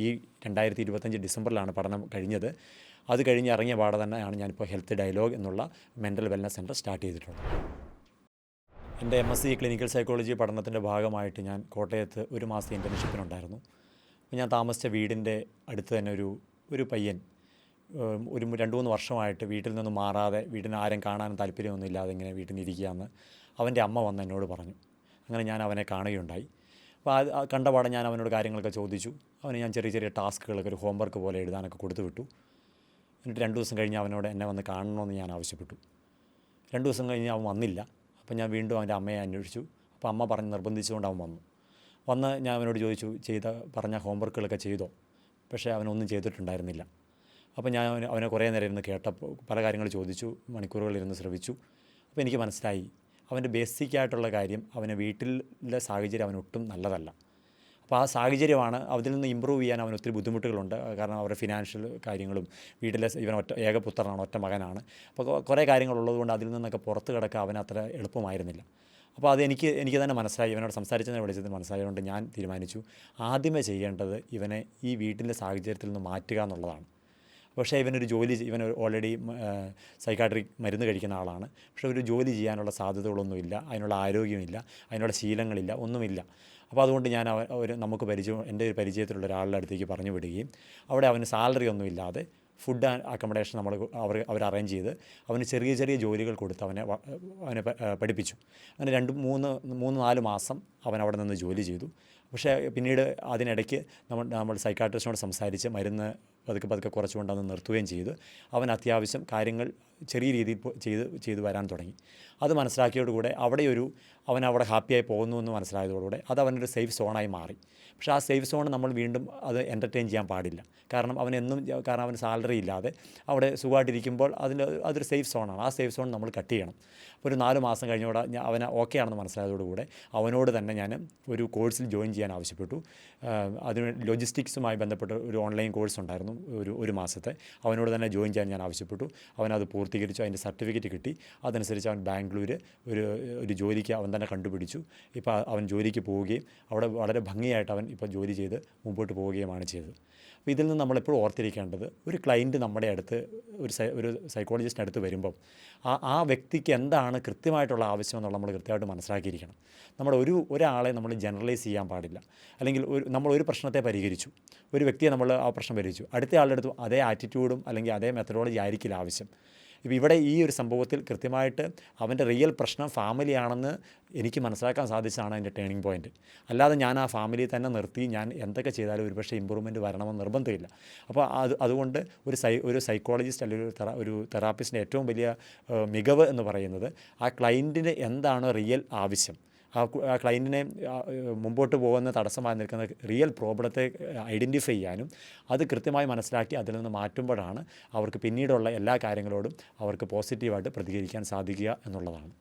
ഈ 2025 ഡിസംബറിലാണ് പഠനം കഴിഞ്ഞത്. അത് കഴിഞ്ഞ് ഇറങ്ങിയ പാടെ തന്നെയാണ് ഞാനിപ്പോൾ ഹെൽത്ത് ഡയലോഗ് എന്നുള്ള മെൻ്റൽ വെൽനസ് സെൻറ്റർ സ്റ്റാർട്ട് ചെയ്തിട്ടുള്ളത്. എൻ്റെ MSc ക്ലിനിക്കൽ സൈക്കോളജി പഠനത്തിൻ്റെ ഭാഗമായിട്ട് ഞാൻ കോട്ടയത്ത് ഒരു മാസത്തെ ഇൻ്റേൺഷിപ്പിനുണ്ടായിരുന്നു. അപ്പോൾ ഞാൻ താമസിച്ച വീടിൻ്റെ അടുത്ത് തന്നെ ഒരു പയ്യൻ ഒരു 2-3 വർഷമായിട്ട് വീട്ടിൽ നിന്ന് മാറാതെ, വീട്ടിന് ആരും കാണാനും താല്പര്യമൊന്നുമില്ലാതെ ഇങ്ങനെ വീട്ടിൽ നിന്ന് ഇരിക്കുകയെന്ന് അവൻ്റെ അമ്മ വന്ന് എന്നോട് പറഞ്ഞു. അങ്ങനെ ഞാൻ അവനെ കാണുകയുണ്ടായി. അപ്പോൾ കണ്ടപാടെ ഞാൻ അവനോട് കാര്യങ്ങളൊക്കെ ചോദിച്ചു. അവന് ഞാൻ ചെറിയ ചെറിയ ടാസ്കുകളൊക്കെ ഒരു ഹോംവർക്ക് പോലെ എഴുതാനൊക്കെ കൊടുത്തു വിട്ടു. എന്നിട്ട് 2 ദിവസം കഴിഞ്ഞ് അവനോട് എന്നെ വന്ന് കാണണമെന്ന് ഞാൻ ആവശ്യപ്പെട്ടു. 2 ദിവസം കഴിഞ്ഞ് അവൻ വന്നില്ല. അപ്പോൾ ഞാൻ വീണ്ടും അവൻ്റെ അമ്മയെ അന്വേഷിച്ചു. അപ്പോൾ അമ്മ പറഞ്ഞ് നിർബന്ധിച്ചുകൊണ്ട് അവൻ വന്ന് ഞാൻ അവനോട് ചോദിച്ചു, പറഞ്ഞ ഹോംവർക്കുകളൊക്കെ ചെയ്തോ? പക്ഷേ അവനൊന്നും ചെയ്തിട്ടുണ്ടായിരുന്നില്ല. അപ്പോൾ ഞാൻ അവനെ കുറേ നേരം ഇരുന്ന് കേട്ടപ്പോൾ പല കാര്യങ്ങൾ ചോദിച്ചു, മണിക്കൂറുകളിരുന്ന് ശ്രവിച്ചു. അപ്പോൾ എനിക്ക് മനസ്സിലായി അവൻ്റെ ബേസിക്കായിട്ടുള്ള കാര്യം അവൻ്റെ വീട്ടിലെ സാഹചര്യം അവനൊട്ടും നല്ലതല്ല. അപ്പോൾ ആ സാഹചര്യമാണ് അതിൽ നിന്ന് ഇമ്പ്രൂവ് ചെയ്യാൻ അവന് ഒത്തിരി ബുദ്ധിമുട്ടുകളുണ്ട്. കാരണം അവരുടെ ഫിനാൻഷ്യൽ കാര്യങ്ങളും ഇവൻ ഏക പുത്രനാണ്, ഒറ്റ മകനാണ്. അപ്പോൾ കുറേ കാര്യങ്ങളുള്ളതുകൊണ്ട് അതിൽ നിന്നൊക്കെ പുറത്ത് കിടക്കുക അവന് അത്ര എളുപ്പമായിരുന്നില്ല. അപ്പോൾ എനിക്ക് തന്നെ മനസ്സിലായി, ഇവനോട് സംസാരിച്ചതിനെ വിളിച്ചത് മനസ്സിലായതുകൊണ്ട് ഞാൻ തീരുമാനിച്ചു ആദ്യമേ ചെയ്യേണ്ടത് ഇവനെ ഈ വീട്ടിൻ്റെ സാഹചര്യത്തിൽ നിന്ന് മാറ്റുക എന്നുള്ളതാണ്. പക്ഷേ ഇവൻ ഓൾറെഡി സൈക്കാട്രിക് മരുന്ന് കഴിക്കുന്ന ആളാണ്. പക്ഷേ ഒരു ജോലി ചെയ്യാനുള്ള സാധ്യതകളൊന്നുമില്ല, അതിനുള്ള ആരോഗ്യമില്ല, അതിനുള്ള ശീലങ്ങളില്ല, ഒന്നുമില്ല. അപ്പോൾ അതുകൊണ്ട് ഞാൻ എൻ്റെ ഒരു പരിചയത്തിലുള്ള ഒരാളുടെ അടുത്തേക്ക് പറഞ്ഞു വിടുകയും അവിടെ അവന് സാലറി ഒന്നുമില്ലാതെ ഫുഡ് ആൻഡ് അക്കോമഡേഷൻ അവർ അറേഞ്ച് ചെയ്ത് അവന് ചെറിയ ചെറിയ ജോലികൾ കൊടുത്ത് അവനെ പഠിപ്പിച്ചു. അങ്ങനെ 3-4 മാസം അവൻ അവിടെ നിന്ന് ജോലി ചെയ്തു. പക്ഷേ പിന്നീട് അതിനിടയ്ക്ക് നമ്മൾ സൈക്കാട്രിസ്റ്റിനോട് സംസാരിച്ച് മരുന്ന് പതുക്കെ കുറച്ചുകൊണ്ട് അന്ന് നിർത്തുകയും ചെയ്ത് അവൻ അത്യാവശ്യം കാര്യങ്ങൾ ചെറിയ രീതിയിൽ ചെയ്ത് വരാൻ തുടങ്ങി. അത് മനസ്സിലാക്കിയതോടുകൂടെ അവൻ അവിടെ ഹാപ്പിയായി പോകുന്നു എന്ന് മനസ്സിലായതോടുകൂടെ അത് അവനൊരു സേഫ് സോണായി മാറി. പക്ഷേ ആ സേഫ് സോൺ നമ്മൾ വീണ്ടും അത് എൻ്റർടൈൻ ചെയ്യാൻ പാടില്ല. കാരണം അവന് സാലറി ഇല്ലാതെ അവിടെ സുഖമായിട്ടിരിക്കുമ്പോൾ അതൊരു സേഫ് സോണാണ്. ആ സേഫ് സോൺ നമ്മൾ കട്ട് ചെയ്യണം. അപ്പോൾ ഒരു 4 മാസം കഴിഞ്ഞോടെ അവന് ഓക്കെ ആണെന്ന് മനസ്സിലായതോടുകൂടെ അവനോട് തന്നെ ഞാൻ ഒരു കോഴ്സിൽ ജോയിൻ ചെയ്യാൻ ആവശ്യപ്പെട്ടു. അതിന് ലോജിസ്റ്റിക്സുമായി ബന്ധപ്പെട്ട ഒരു ഓൺലൈൻ കോഴ്സ് ഉണ്ടായിരുന്നു, ഒരു മാസത്തെ. അവനോട് തന്നെ ജോയിൻ ചെയ്യാൻ ഞാൻ ആവശ്യപ്പെട്ടു. അവനത് പൂർത്തീകരിച്ചു, അതിൻ്റെ സർട്ടിഫിക്കറ്റ് കിട്ടി. അതനുസരിച്ച് അവൻ ബാംഗ്ലൂർ ഒരു ജോലിക്ക് അവൻ തന്നെ കണ്ടുപിടിച്ചു. ഇപ്പോൾ അവൻ ജോലിക്ക് പോവുകയും അവിടെ വളരെ ഭംഗിയായിട്ട് അവൻ ഇപ്പോൾ ജോലി ചെയ്ത് മുമ്പോട്ട് പോവുകയുമാണ് ചെയ്തത്. അപ്പോൾ ഇതിൽ നിന്ന് നമ്മളെപ്പോഴും ഓർത്തിരിക്കേണ്ടത് ഒരു ക്ലയൻറ്റ് നമ്മുടെ അടുത്ത് ഒരു സൈക്കോളജിസ്റ്റിൻ്റെ അടുത്ത് വരുമ്പം ആ വ്യക്തിക്ക് എന്താണ് കൃത്യമായിട്ടുള്ള ആവശ്യം എന്നുള്ളത് നമ്മൾ കൃത്യമായിട്ട് മനസ്സിലാക്കിയിരിക്കണം. ഒരാളെ നമ്മൾ ജനറലൈസ് ചെയ്യാൻ പാടില്ല. അല്ലെങ്കിൽ നമ്മൾ ഒരു പ്രശ്നത്തെ പരിഹരിച്ചു, ഒരു വ്യക്തിയെ നമ്മൾ ആ പ്രശ്നം പരിഹരിച്ചു, അടുത്ത ആളുടെ അടുത്ത് അതേ ആറ്റിറ്റ്യൂഡും അല്ലെങ്കിൽ അതേ മെത്തഡോളജി ആയിരിക്കില്ല ആവശ്യം. ഇപ്പോൾ ഇവിടെ ഈ ഒരു സംഭവത്തിൽ കൃത്യമായിട്ട് അവൻ്റെ റിയൽ പ്രശ്നം ഫാമിലിയാണെന്ന് എനിക്ക് മനസ്സിലാക്കാൻ സാധിച്ചതാണ് അതിൻ്റെ ടേണിംഗ് പോയിൻറ്റ്. അല്ലാതെ ഞാൻ ആ ഫാമിലിയെ തന്നെ നിർത്തി ഞാൻ എന്തൊക്കെ ചെയ്താലും ഒരുപക്ഷെ ഇമ്പ്രൂവ്മെൻറ്റ് വരണമെന്ന് നിർബന്ധമില്ല. അപ്പോൾ അതുകൊണ്ട് ഒരു സൈക്കോളജിസ്റ്റ് അല്ലെങ്കിൽ ഒരു തെറാപ്പിസ്റ്റിൻ്റെ ഏറ്റവും വലിയ മികവ് എന്ന് പറയുന്നത് ആ ക്ലയൻറ്റിന് എന്താണ് റിയൽ ആവശ്യം, ആ ക്ലയൻറ്റിനെ മുമ്പോട്ട് പോകുന്ന തടസ്സമായി നിൽക്കുന്ന റിയൽ പ്രോബ്ലത്തെ ഐഡൻറ്റിഫൈ ചെയ്യാനും അത് കൃത്യമായി മനസ്സിലാക്കി അതിൽ നിന്ന് മാറ്റുമ്പോഴാണ് അവർക്ക് പിന്നീടുള്ള എല്ലാ കാര്യങ്ങളോടും അവർക്ക് പോസിറ്റീവായിട്ട് പ്രതികരിക്കാൻ സാധിക്കുക എന്നുള്ളതാണ്.